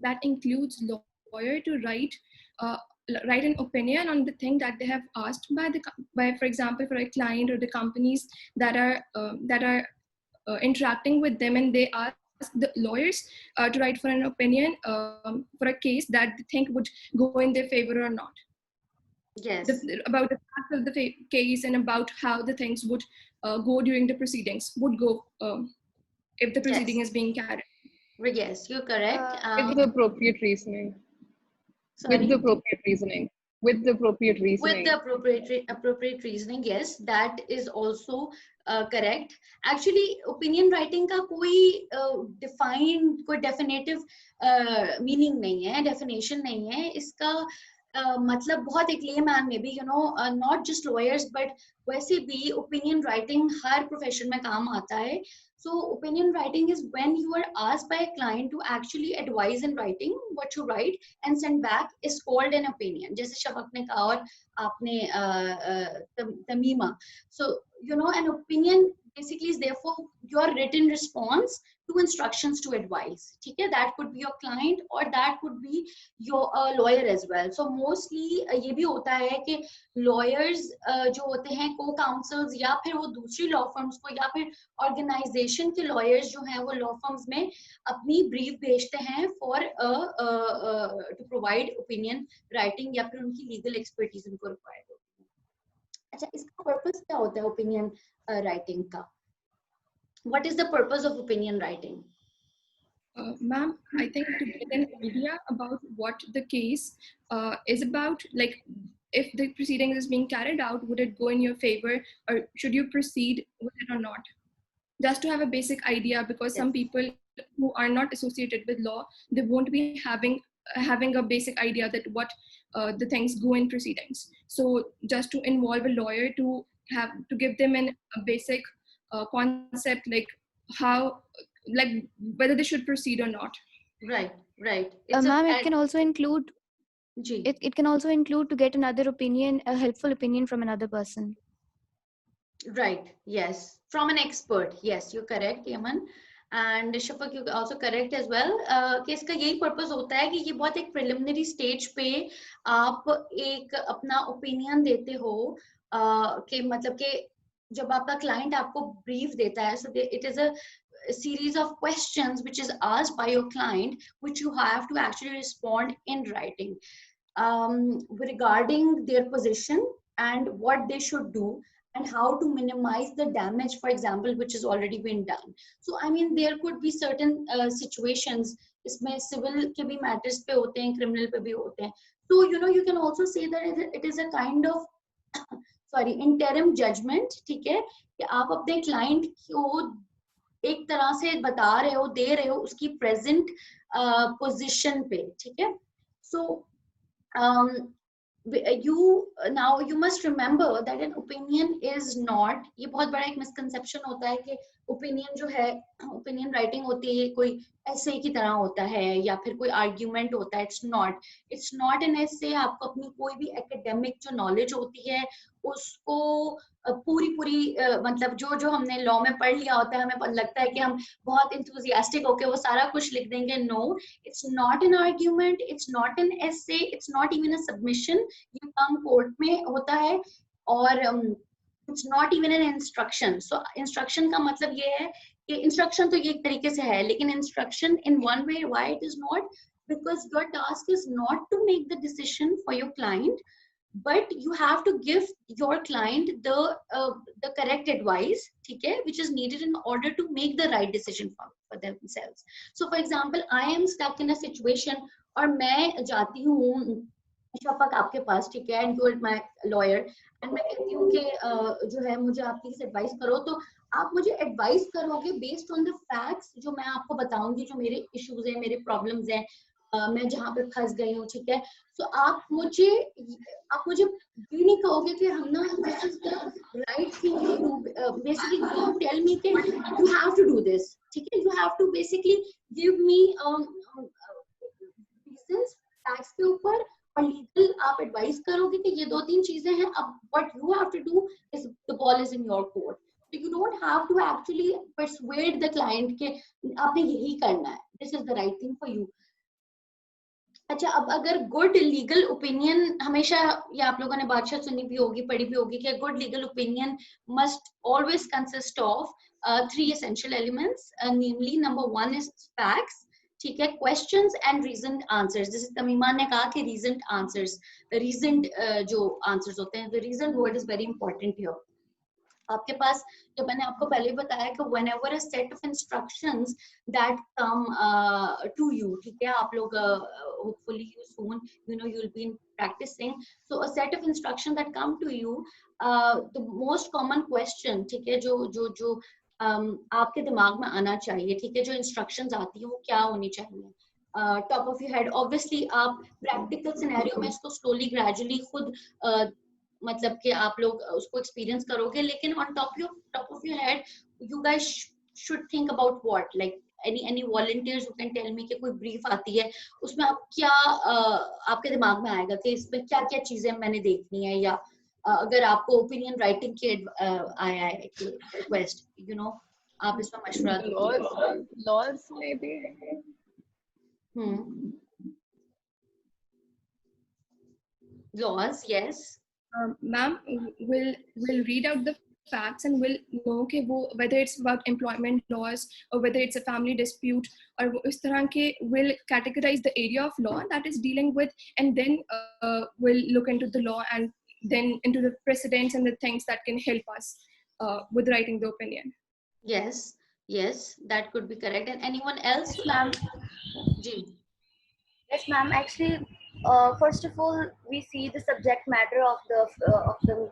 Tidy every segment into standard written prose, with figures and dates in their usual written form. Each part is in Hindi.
that includes lawyer to write an opinion on the thing that they have asked by, for example, for a client or the companies that are interacting with them, and they ask the lawyers to write for an opinion for a case that they think would go in their favor or not. Yes. About the fact of the case and about how the things would go during the proceedings, would go if the proceeding Yes. is being carried. Yes, you're correct. With the appropriate reasoning. Sorry? With the appropriate reasoning. With the appropriate reasoning. With the appropriate reasoning, yes, that is also correct. Actually, opinion writing का कोई defined, कोई definitive meaning नहीं है, definition नहीं है. इसका मतलब बहुत एक layman में भी, not just lawyers, but वैसे भी opinion writing हर profession में काम आता है. So opinion writing is when you are asked by a client to actually advise in writing. What you write and send back is called an opinion. जैसे शफक ने कहा और आपने तमीमा. So an opinion basically is therefore your written response to instructions to advise. ठीक है? That could be your client or that could be your lawyer as well. So mostly ये भी होता है कि lawyers जो होते हैं co-counsels या फिर वो दूसरी law firms को या फिर organization के lawyers जो हैं वो law firms में अपनी brief भेजते हैं for to provide opinion writing या फिर उनकी legal expertise उनको required होती है. अच्छा, इसका purpose क्या होता है opinion writing का? What is the purpose of opinion writing? Ma'am, I think to get an idea about what the case is about, like if the proceeding is being carried out, would it go in your favor or should you proceed with it or not? Just to have a basic idea, because some people who are not associated with law, they won't be having a basic idea that what the things go in proceedings. So just to involve a lawyer to give them a basic concept, like how, like whether they should proceed or not. Right. Ma'am, it can also include Ji. it can also include to get another opinion, a helpful opinion from another person. Right, yes, from an expert. Yes, you're correct, Yaman. And Shafak, you're also correct as well. कि इसका यही purpose होता है कि ये बहुत एक preliminary stage पे आप एक अपना opinion देते हो कि मतलब कि जब आपका client आपको brief देता है, so it is a series of questions which is asked by your client, which you have to actually respond in writing regarding their position and what they should do and how to minimize the damage, for example, which has already been done. So I mean there could be certain situations, इसमें civil के भी matters पे होते हैं, criminal पे भी होते हैं. So you can also say that it is a kind of interim judgment. ठीक है, कि आप अपने client को एक तरह से बता रहे हो, दे रहे हो उसकी present position पे. ठीक है? So you must remember that an opinion is not, ये बहुत बड़ा एक misconception होता है कि opinion जो है, opinion writing होती है कोई essay की तरह होता है या फिर कोई argument होता है. It's not an essay. आपको अपनी कोई भी academic जो knowledge होती है उसको पूरी मतलब जो हमने law में पढ़ लिया होता है, हमें लगता है कि हम बहुत enthusiastic होके वो सारा कुछ लिख देंगे. No, it's not an argument, it's not an essay, it's not even a submission. ये काम court में होता है और it's not even an instruction. So instruction का मतलब ये है कि instruction तो ये एक तरीके से है, लेकिन instruction in one way, why it is not? Because your task is not to make the decision for your client, but you have to give your client the correct advice, ठीक है, which is needed in order to make the right decision for themselves. So for example, I am stuck in a situation और मैं जाती हूँ शफक आपके पास, ठीक है, and you are my lawyer, and मैं कहती हूँ कि जो है मुझे आप प्लीज एडवाइस करो, तो आप मुझे एडवाइस करोगे बेस्ड ऑन द फैक्ट्स जो मैं आपको बताऊंगी, जो मेरे इश्यूज हैं, मेरे प्रॉब्लम्स हैं, मैं जहाँ पे फंस गई हूँ. ठीक है, सो आप मुझे ये नहीं कहोगे कि हम ना this is the right thing to do. Basically you tell me कि you have to do this. ठीक है, you have to basically give me reasons facts के ऊपर और लीगल आप एडवाइस करोगे कि ये 2-3 चीजें हैं. अब what you have to do is the ball is in your court. You don't have to actually persuade the client कि आपने यही करना है. this is the right thing for you. अच्छा, अब अगर गुड लीगल ओपिनियन, हमेशा ये आप लोगों ने बात शायद सुनी भी होगी, पढ़ी भी होगी कि good legal opinion must always consist of 3 essential elements, namely number 1 is facts, ठीक है, questions and reasoned answers. जैसे तमीमा ने कहा कि reasoned answers, reasoned जो answers होते हैं, the reasoned word is very important here. आपके पास, जो मैंने आपको पहले बताया कि whenever a set of instructions that come to you, ठीक है, आप लोग hopefully soon, you know, you'll be practicing, so a set of instruction that come to you, the most common question, ठीक है, जो आपके दिमाग में आना चाहिए, ठीक है, जो instructions आती है वो क्या होनी चाहिए, top of your head. Obviously आप practical scenario में इसको slowly gradually खुद मतलब कि आप लोग उसको एक्सपीरियंस करोगे, लेकिन on top of your head you guys should think about what, like any volunteers who can tell me कि कोई ब्रीफ आती है, उसमें आप क्या आपके दिमाग में आएगा कि इसमें क्या क्या चीजें मैंने देखनी है, या अगर आपको ओपिनियन राइटिंग के आया है कि रिक्वेस्ट, यू नो, आप इसमें मशवरा दो. Laws में भी laws, yes. Ma'am, will read out the facts and will know कि वो whether it's about employment laws or whether it's a family dispute, और वो इस तरह के will categorize the area of law that is dealing with, and then will look into the law and then into the precedents and the things that can help us with writing the opinion. Yes, that could be correct. And anyone else, ma'am? Ji. Yes, ma'am. Actually, first of all, we see the subject matter of the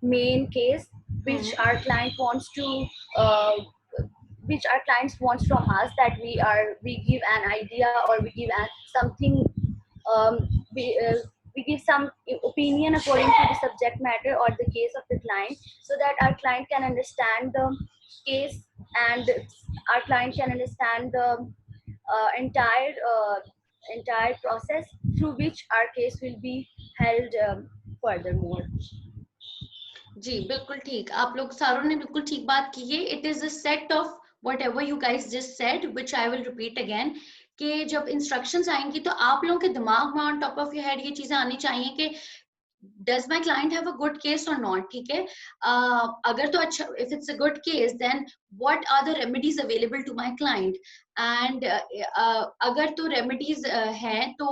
main case, which our client wants to, which our clients wants from us, that we give an idea, or we give something, we give some opinion according to the subject matter or the case of the client, so that our client can understand the case, and our client can understand the entire process through which our case will be held furthermore. जी बिल्कुल ठीक, आप लोग सारों ने बिल्कुल ठीक बात की है. It is a set of whatever you guys just said, which I will repeat again, कि जब इंस्ट्रक्शंस आएंगी तो आप लोगों के दिमाग में on top of your head ये चीजें आनी चाहिए कि does my client have a good case or not, ठीक है, अगर तो अच्छा, if it's a good case, then what are the remedies available to my client, and अगर तो remedies हैं, तो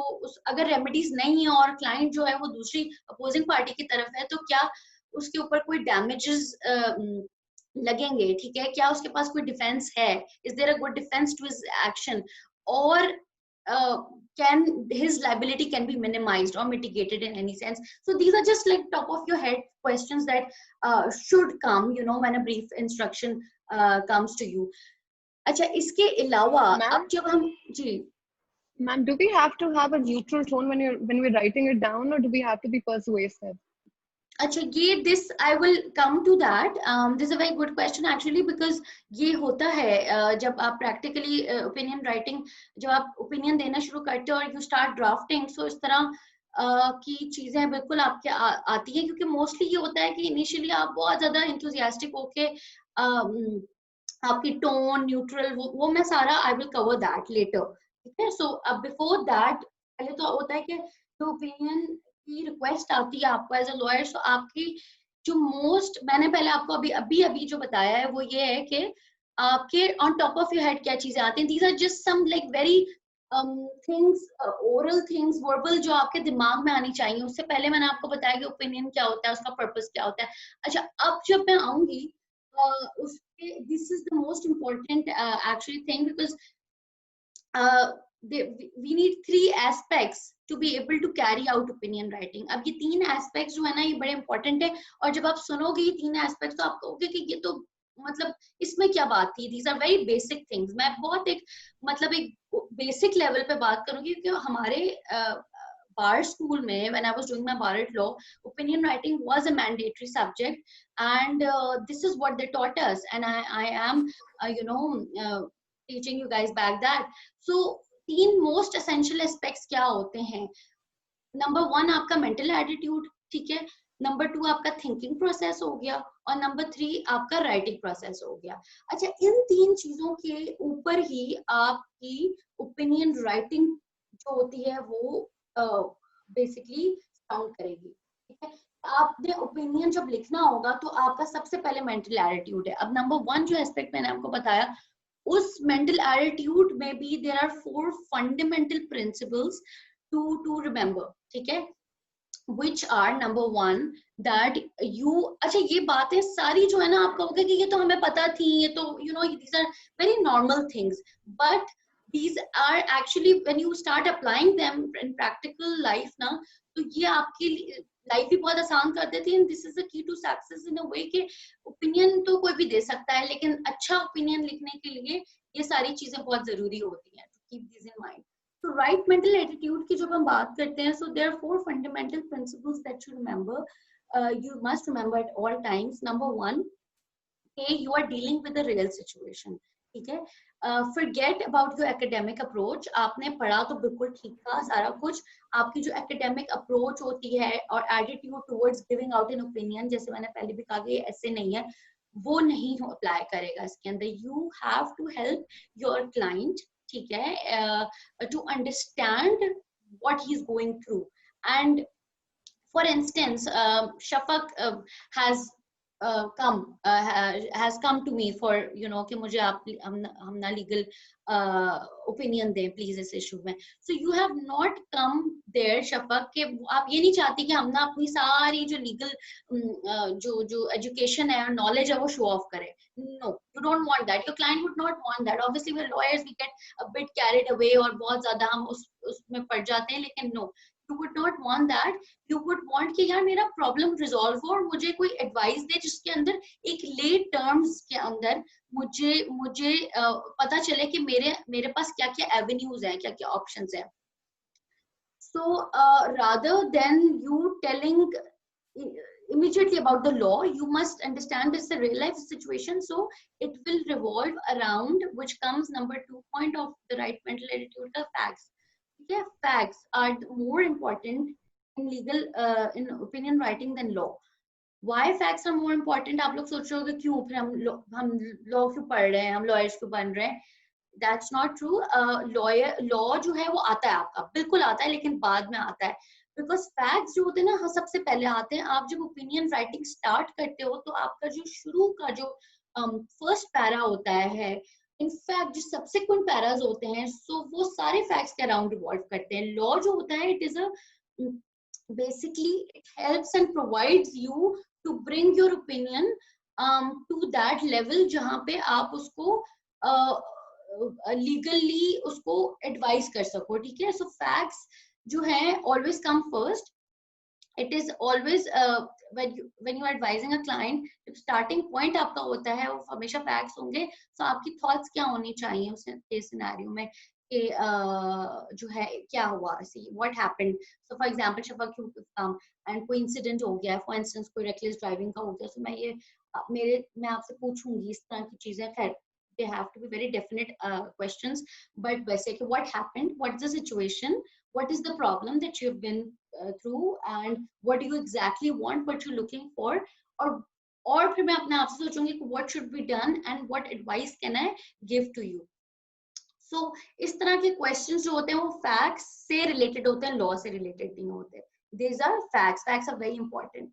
अगर remedies नहीं है और client जो है वो दूसरी opposing party की तरफ है, तो क्या उसके ऊपर कोई damages लगेंगे, ठीक है, क्या उसके पास कोई डिफेंस है, is there a good defense to his action, or can his liability can be minimized or mitigated in any sense. So these are just like top of your head questions that should come, you know, when a brief instruction comes to you. अच्छा, इसके अलावा अब जब हम जी Ma'am, do we have to have a neutral tone when we're writing it down, or do we have to be persuasive? अच्छा, ये this I will come to that. This is a very good question actually, because ये होता है जब आप practically opinion writing, जब आप opinion देना शुरू करते हो और you start drafting, so इस तरह की चीजें बिल्कुल आपके आती हैं, क्योंकि mostly ये होता है कि initially आप बहुत ज्यादा enthusiastic होके आपकी tone neutral वो मैं सारा I will cover that later, ठीक है. So before that पहले तो होता है कि जो opinion की रिक्वेस्ट आती है आपको एज अ लॉयर, सो आपकी जो मोस्ट, मैंने पहले आपको अभी जो बताया है वो ये है कि आपके on top of your head क्या चीजें आती हैं. These are just some like very things, oral things, verbal, जो आपके दिमाग में आनी चाहिए. उससे पहले मैंने आपको बताया कि ओपिनियन क्या होता है, उसका पर्पस क्या होता है. अच्छा, अब जब मैं आऊंगी उसके, this is the most important actually thing, because we need 3 aspects to be able to carry out opinion writing. अब ये 3 aspects जो है ना, ये बड़े important है, और जब आप सुनोगे ये 3 aspects तो आप कहोगे कि ये तो मतलब इसमें क्या बात थी. These are very basic things. मैं बहुत एक मतलब एक basic level पे बात करूंगी, क्योंकि हमारे bar school में, when I was doing my bar at law, opinion writing was a mandatory subject, and this is what they taught us, and I am you know teaching you guys back that. So 3 most essential aspects क्या होते हैं. नंबर 1 आपका मेंटल एटीट्यूड, ठीक है. नंबर 2 आपका थिंकिंग प्रोसेस हो गया, और नंबर 3 आपका राइटिंग प्रोसेस हो गया। अच्छा, इन 3 चीजों के ऊपर ही आपकी ओपिनियन राइटिंग जो होती है वो बेसिकली साउंड करेगी, ठीक है। आपने ओपिनियन जब लिखना होगा तो आपका सबसे पहले मेंटल एटीट्यूड है। अब नंबर 1 जो एस्पेक्ट मैंने आपको बताया, उस मेंटल एटीट्यूड में भी there are 4 fundamental principles to remember, ठीक है, which are number 1 that you, अच्छा ये बातें सारी जो है ना, आप कहोगे कि ये तो हमें पता थी, ये तो these are very normal things, but these are actually when you start applying them in practical life ना, तो ये आपकी लाइफ भी बहुत आसान कर देती है। This is the key to success in a way कि ओपिनियन तो कोई भी दे सकता है, लेकिन अच्छा ओपिनियन लिखने के लिए ये सारी चीजें बहुत जरूरी होती हैं। To keep this in mind. तो राइट मेंटल एटीट्यूड की जब हम बात करते हैं, so there are 4 fundamental principles that you remember, you must remember at all times. Number 1, hey, you are dealing with a real situation, ठीक है। forget about your academic approach, आपने पढ़ा तो बिल्कुल ठीक था सारा कुछ, आपकी जो academic approach होती है और attitude towards giving out an opinion, जैसे मैंने पहले भी कहा कि ऐसे नहीं है, वो नहीं अप्लाई करेगा इसके अंदर। you have to help your client, ठीक है, to understand what he is going through. And for instance, Shafaq has come to me for कि मुझे आप हम ना लीगल ओपिनियन दें प्लीज इस इशू में। So you have not come there Shafaq कि आप ये नहीं चाहती कि हम ना अपनी सारी जो लीगल जो एजुकेशन है और नॉलेज है वो शो ऑफ करें। No, you don't want that, your client would not want that. Obviously we lawyers we get a bit carried away और बहुत ज्यादा हम उसमें पड़ जाते हैं, लेकिन no, you would not want that. You would want कि यार मेरा प्रॉब्लम रिजॉल्व हो और मुझे कोई एडवाइस दे जिसके अंदर एक ले टर्म्स के अंदर मुझे पता चले कि मेरे पास क्या क्या एवेन्यूज हैं, क्या क्या ऑप्शंस हैं। So rather than you telling immediately about the law, you must understand it's a real life situation, so it will revolve around, which comes number 2 point of the right mental attitude, the facts. Yeah, facts are more important in legal in opinion writing than law. Why facts are more important? आप लोग सोच रहे हो कि क्यों फिर हम लॉ क्यों पढ़ रहे हैं, हम लॉयर्स क्यों बन रहे हैं? That's not true. लॉ जो है वो आता है, आपका बिल्कुल आता है, लेकिन बाद में आता है। बिकॉज फैक्ट्स जो होते हैं ना सबसे पहले आते हैं। आप जब ओपिनियन राइटिंग स्टार्ट करते हो तो आपका जो शुरू का जो फर्स्ट पैरा होता है, इनफैक्ट जो सब्सिक्वेंट पैराज होते हैं, सो वो सारे फैक्ट्स के अराउंड रिवॉल्व करते हैं। लॉ जो होता है it is a basically it helps and provides you to bring your opinion to that level जहाँ पे आप उसको लीगली उसको एडवाइस कर सको, ठीक है। सो फैक्ट्स जो है always come first. It is always when you are advising a client, starting point आपका होता है वो हमेशा फैक्ट्स होंगे। सो आपकी थॉट्स क्या होनी चाहिए उस सिनेरियो में कि जो है क्या हुआ, what happened. So for example Shafaq you come and कोई इंसिडेंट हो गया, फॉर इंस्टेंस कोई रेकलेस ड्राइविंग का हो गया, सो मैं आपसे पूछूंगी इस तरह की चीजें। खैर they have to be very definite questions, but वैसे कि what happened, what's the situation, what is the problem that you've been through, and what do you exactly want, what you're looking for, और फिर मैं अपने आप से सोचूंगी कि what should be done and what advice can I give to you. So इस तरह के questions जो होते हैं वो facts से related होते हैं, law से related नहीं होते। These are facts are very important.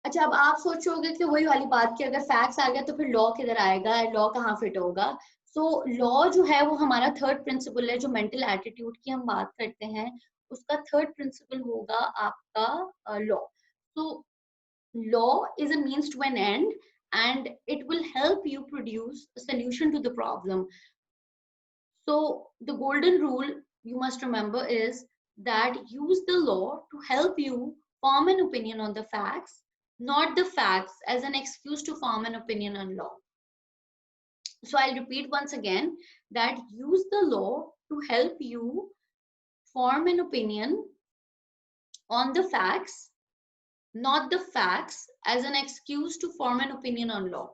अच्छा, अब आप सोचोगे कि वही वाली बात कि अगर फैक्ट्स आ गया तो फिर लॉ किधर आएगा, लॉ कहाँ फिट होगा। सो लॉ जो है वो हमारा थर्ड प्रिंसिपल है। जो मेंटल एटीट्यूड की हम बात करते हैं उसका थर्ड प्रिंसिपल होगा आपका law. So law is a means to an end and it will help you produce a solution to the problem. So the golden rule you must remember is that use the law to help you form an opinion on the facts, not the facts as an excuse to form an opinion on law. So I'll repeat once again that use the law to help you form an opinion on the facts, not the facts as an excuse to form an opinion on law.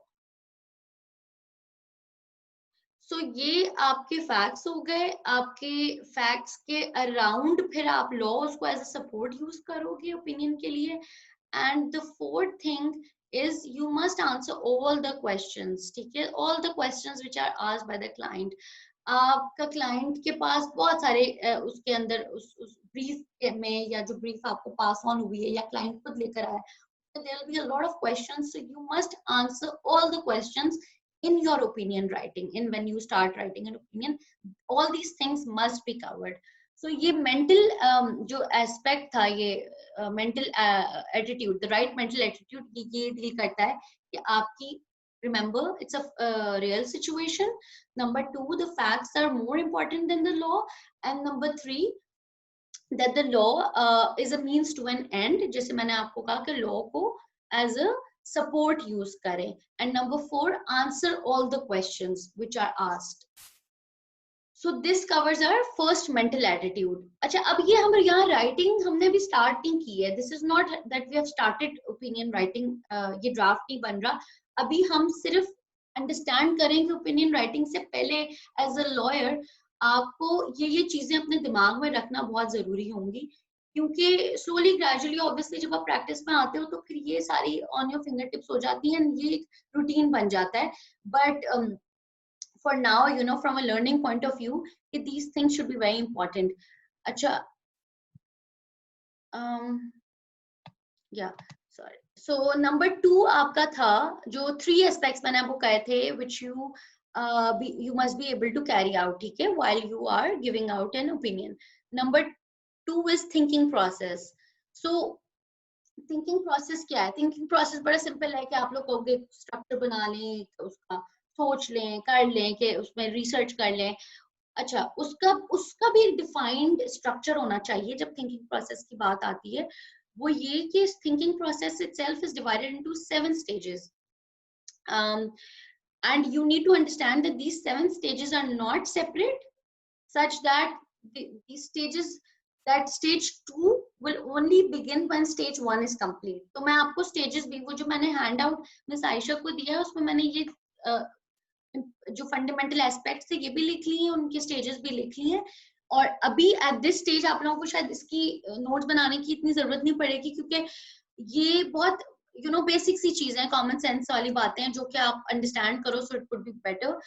So ये आपके फैक्ट्स हो गए। आपके फैक्ट्स के अराउंड फिर आप लॉ उसको एज अ सपोर्ट यूज करोगे ओपिनियन के लिए। And the fourth thing is you must answer all the questions, ठीक है, all the questions which are asked by the client. आपका क्लाइंट के पास बहुत सारे उसके अंदर उस ब्रीफ में या जो ब्रीफ आपको पास ऑन हुई है या क्लाइंट खुद लेकर आया है, there will be a lot of questions, so you must answer all the questions in your opinion writing. In when you start writing an opinion, all these things must be covered. So ये mental जो aspect था, ये mental attitude, the right mental attitude, ये deal करता है कि आपकी, remember it's a real situation. Number 2, the facts are more important than the law. And number 3, that the law is a means to an end. जैसे मैंने आपको कहा कि law को as a support use करें. And number 4, answer all the questions which are asked. So this covers our first mental attitude. अच्छा, अब ये हम यहाँ writing हमने भी start नहीं की है. This is not that we have started opinion writing. ये draft नहीं बन रहा. अभी हम सिर्फ understand करें कि opinion writing से पहले as a lawyer आपको ये चीजें अपने दिमाग में रखना बहुत जरूरी होंगी, क्योंकि slowly gradually obviously जब आप practice में आते हो तो फिर ये सारी on your fingertips हो जाती हैं, ये एक routine बन जाता है. But for now, you know, from a learning point of view, these things should be very important. Acha, yeah, sorry. So number 2 आपका था जो 3 aspects मैंने आपको कहे थे which you must be able to carry out, ठीक है, while you are giving out an opinion. Number 2 is thinking process. So thinking process क्या है? Thinking process बड़ा simple है कि आप लोग कहोगे structure बना लें, उसका सोच लें, कर लें, कि उसमें research कर लें. अच्छा, उसका भी defined structure होना चाहिए जब thinking process की बात आती है. वो ये कि thinking process itself is divided into 7 stages. And you need to understand that these 7 stages are not separate, such that these stages, that stage 2 will only begin when stage 1 is complete. तो मैं आपको stages भी, वो जो मैंने handout मिस आयशा को दिया है उसमें मैंने ये जो फंडामेंटल एस्पेक्ट्स थे ये भी लिख ली हैं, उनके स्टेजेस भी लिख ली हैं. और अभी एट दिस स्टेज आप लोगों को शायद इसकी नोट्स बनाने की इतनी जरूरत नहीं पड़ेगी, क्योंकि ये बहुत बेसिक सी चीजें हैं, कॉमन सेंस वाली बातें हैं जो कि आप अंडरस्टैंड करो, so it would be better.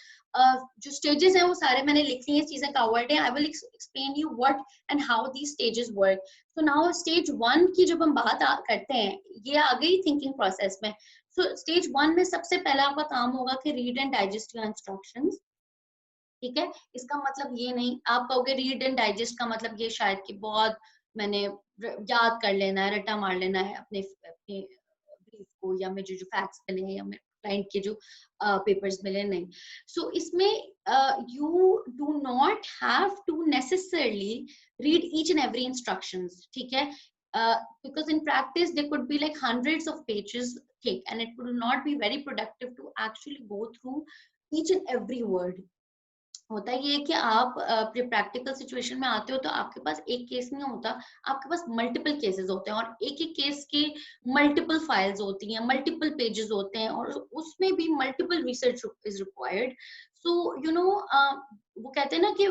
जो स्टेजेस हैं वो सारे मैंने लिख लिए, चीजें कवर्ड हैं. I will explain you what and how these stages work. So now stage 1 की जब हम बात करते हैं, ये आ गई थिंकिंग प्रोसेस में. So stage 1 में सबसे पहला आपका काम होगा कि read and digest your instructions. ठीक है, इसका मतलब ये नहीं, आप कहोगे read and digest का मतलब ये शायद कि बहुत मैंने याद कर लेना है, रट्टा मार लेना है अपने ब्रीफ को, या मुझे जो फैक्ट्स मिले हैं या मेरे क्लाइंट के जो पेपर्स मिले, नहीं. सो इसमें you do not have to necessarily read each and every instructions, ठीक है, because in practice there could be like hundreds of pages thick and it would not be very productive to actually go through each and every word. होता ये है कि आप प्रैक्टिकल सिचुएशन में आते हो तो आपके पास एक केस नहीं होता, आपके पास मल्टीपल केसेस होते हैं, और एक एक केस के मल्टीपल फाइल्स होती हैं, मल्टीपल पेजेस होते हैं, और उसमें भी multiple research is required. So वो कहते हैं ना कि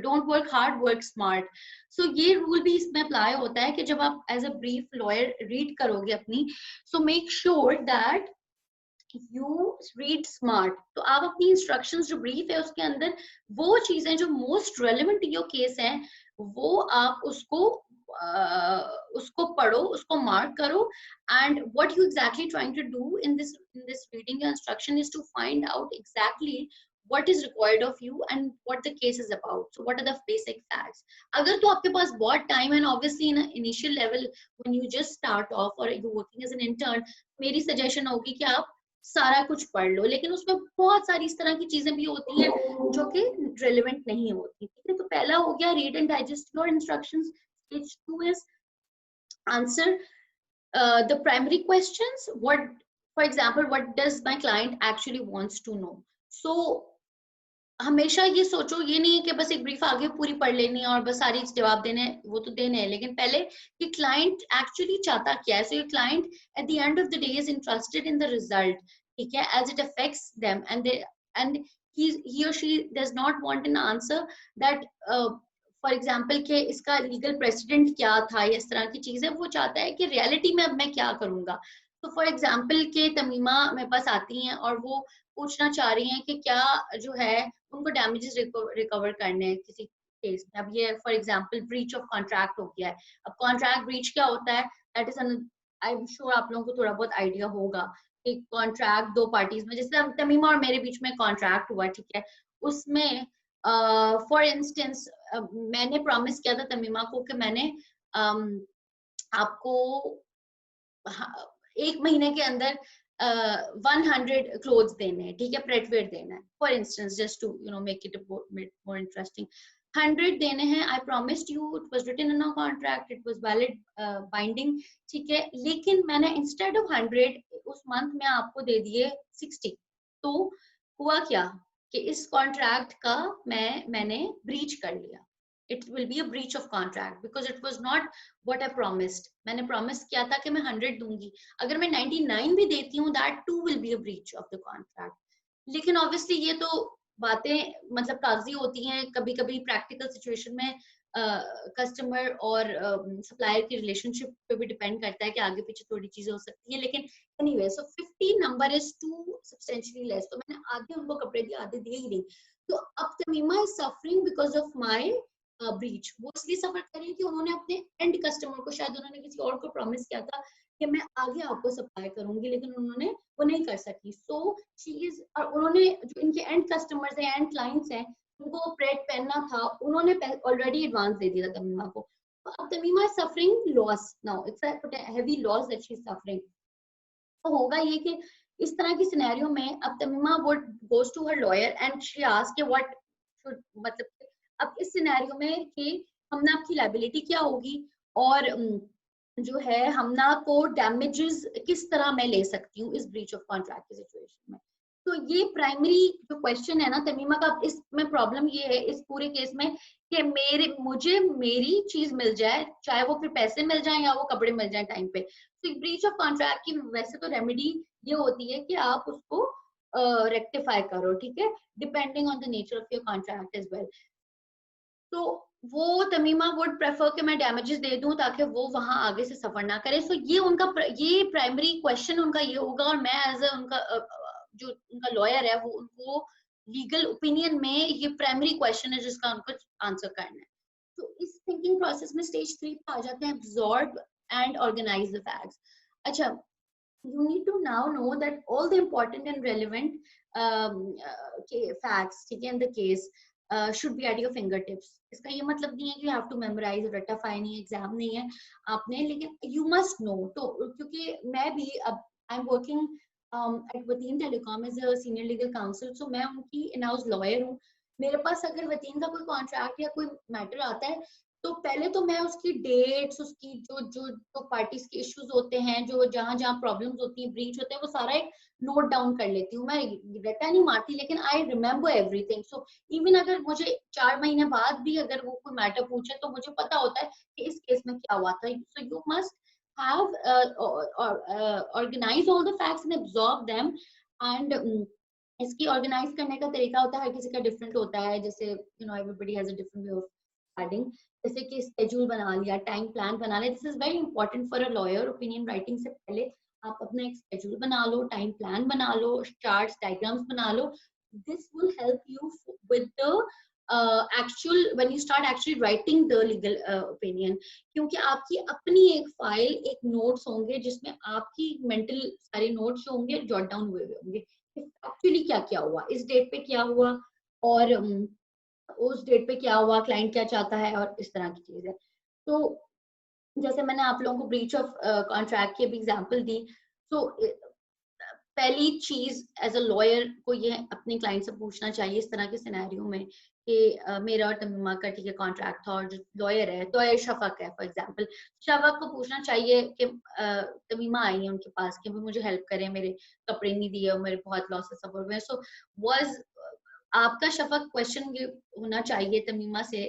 don't work hard, work smart. So ये रूल भी इसमें अप्लाई होता है कि जब आप as a brief lawyer read करोगे अपनी, so make sure that you read smart. तो आप अपनी इंस्ट्रक्शंस जो ब्रीफ है उसके अंदर वो चीजें जो मोस्ट रेलेवेंट योर केस है वो आप उसको पढ़ो, उसको मार्क करो. And what you exactly trying to do in this reading your instruction is to find out exactly what is required of you and what the case is about. So what are the basic facts? Agar to aapke paas bahut time है, and obviously in an initial level when you just start off or you working as an intern, मेरी suggestion होगी कि आप सारा कुछ पढ़ लो, लेकिन उसमें बहुत सारी इस तरह की चीजें भी होती हैं जो कि relevant नहीं होती. ठीक है, तो पहला हो गया read and digest your instructions. Stage 2 is answer the primary questions. What, for example, what does my client actually wants to know? So हमेशा ये सोचो, ये नहीं है कि बस एक ब्रीफ आगे पूरी पढ़ लेनी है और बस सारी जवाब देने, वो तो देने हैं, लेकिन पहले कि क्लाइंट एक्चुअली चाहता क्या है. So your client at the end of the day is interested in the result, ठीक है, as it affects them, and he or she does not want an answer that for example कि इसका लीगल प्रेसिडेंट क्या था या इस तरह की चीजें, वो चाहता है कि रियलिटी में अब मैं क्या करूंगा। तो फॉर एग्जाम्पल के तमीमा मेरे पास आती हैं और वो पूछना चाह रही हैं कि क्या जो है उनको डैमेजेस रिकवर करने हैं किसी केस में। अब ये for example breach of contract हो गया है। अब कॉन्ट्रैक्ट ब्रीच क्या होता है, that is I am sure आप लोगों को थोड़ा बहुत आइडिया होगा कि कॉन्ट्रैक्ट दो पार्टीज में, जैसे तमीमा और मेरे बीच में कॉन्ट्रैक्ट हुआ, ठीक है, उसमें फॉर इंस्टेंस मैंने प्रॉमिस किया था तमीमा को कि मैंने आपको 1 महीने के अंदर 100 क्लोथ्स देने हैं, ठीक है, प्रेटवेयर देना है, for instance just to make it more interesting. 100 देने हैं, I promised you, it was written in a contract, it was valid binding, ठीक है, लेकिन मैंने इंस्टेड ऑफ 100 उस मंथ में आपको दे दिए 60। तो हुआ क्या कि इस कॉन्ट्रैक्ट का मैंने ब्रीच कर लिया। It will be a breach of contract because it was not what I promised. मैंने प्रॉमिस किया था कि मैं 100 दूंगी, अगर मैं 99 भी देती हूँ that too will be a breach of the contract. लेकिन ऑब्वियसली ये तो बातें मतलब कागजी होती हैं, कभी कभी प्रैक्टिकल सिचुएशन में कस्टमर और सप्लायर की रिलेशनशिप पे भी डिपेंड करता है कि आगे पीछे थोड़ी चीजें हो सकती है, लेकिन anyway so 50 number is too substantially less. तो मैंने आधे उनको कपड़े दिए, आधे दिए ही नहीं। तो अब Tamima is suffering because of my breach. वो इसलिए सफर करें कि उन्होंने अपने एंड कस्टमर को, शायद उन्होंने किसी और को प्रॉमिस किया था कि मैं आगे आपको सप्लाई करूंगी, लेकिन उन्होंने वो नहीं कर सकी। सो शी इज, और उन्होंने जो इनके एंड कस्टमर्स हैं, एंड क्लाइंट्स हैं, उनको प्रेड पहनना था, उन्होंने ऑलरेडी एडवांस दे दिया था तमीमा को। तो अब Tamima is suffering loss now, it's a heavy loss that she is suffering. तो होगा ये कि इस तरह की सिनेरियो में अब Tamima would goes to her lawyer and she asks कि व्हाट शुड, मतलब अब इस सिनेरियो में कि हमना की लायबिलिटी क्या होगी और जो है हमना को डैमेजेस किस तरह मैं ले सकती हूँ इस ब्रीच ऑफ कॉन्ट्रैक्ट की सिचुएशन में। तो ये प्राइमरी जो क्वेश्चन है ना तमीमा का, इसमें प्रॉब्लम ये है इस पूरे केस में कि मुझे मेरी चीज मिल जाए, चाहे वो फिर पैसे मिल जाए या वो कपड़े मिल जाए टाइम पे। तो ब्रीच ऑफ कॉन्ट्रैक्ट की वैसे तो रेमेडी ये होती है कि आप उसको रेक्टिफाई करो, ठीक है, depending on the nature of your contract as well. तो वो तमीमा वुड प्रेफर कि मैं डैमेजेस दे दूं ताकि वो वहां आगे से सफर ना करे। सो ये उनका ये प्राइमरी क्वेश्चन उनका ये होगा, और मैं एज उनका जो उनका लॉयर है वो उनको लीगल ओपिनियन में ये प्राइमरी क्वेश्चन है जिसका उनको आंसर करना है। तो इस थिंकिंग प्रोसेस में स्टेज 3 पे आ जाते हैं absorb and organize the facts. अच्छा, you need to now know that all the important and relevant facts, ठीक है, in the case should be at your fingertips. इसका ये मतलब नहीं है कि you have to memorize, ratify नहीं, एग्जाम नहीं है आपने, लेकिन you must know। तो क्योंकि मैं भी अब I'm working at Wateen Telecom as a senior legal counsel, so मैं उनकी in-house lawyer हूँ। मेरे पास अगर वतीन का कोई कॉन्ट्रैक्ट या कोई मैटर आता है तो पहले तो मैं उसकी डेट्स, उसकी जो पार्टीज के इश्यूज होते हैं, जो जहां जहां प्रॉब्लम्स होती हैं, ब्रीच होते हैं, वो सारा एक नोट डाउन कर लेती हूँ। मैं रटा नहीं मारती, लेकिन I remember everything. So even अगर मुझे 4 महीने बाद भी अगर वो कोई मैटर पूछे तो मुझे पता होता है कि इस केस में क्या हुआ था। So you must have organize all the facts and absorb them and इसकी ऑर्गेनाइज करने का तरीका होता है, हर किसी का डिफरेंट होता है। जैसे everybody has a different way of starting. जैसे कि स्केड्यूल बना लिया, टाइम प्लान बना लिया। This is very important for a lawyer. Opinion writing से पहले आप अपना एक स्केड्यूल बना लो, टाइम प्लान बना लो, चार्ट्स, डायग्राम्स बना लो। This will help you with the actual when you start actually writing the legal opinion, क्योंकि आपकी अपनी एक फाइल, एक नोट्स होंगे जिसमें आपकी मेंटल सारे नोट्स होंगे, जॉट डाउन हुए होंगे एक्चुअली क्या क्या हुआ, इस डेट पे क्या हुआ और उस डेट पे क्या हुआ, क्लाइंट क्या चाहता है और इस तरह की चीज है। तो जैसे मैंने आप लोगों को ब्रीच ऑफ कॉन्ट्रैक्ट की भी एग्जांपल दी। तो पहली चीज एज अ लॉयर को ये अपने क्लाइंट से पूछना चाहिए इस तरह के सिनेरियो में कि मेरा और तमीमा का ठीक है कॉन्ट्रैक्ट था, और जो लॉयर है तो शफक है फॉर एग्जांपल, शफक को पूछना चाहिए कि तमीमा आई है उनके पास कि मुझे हेल्प करें, मेरे कपड़े नहीं दिए और मेरे बहुत लॉसेस सफर हुए। सो वाज आपका शफक क्वेश्चन ये होना चाहिए तमीमा से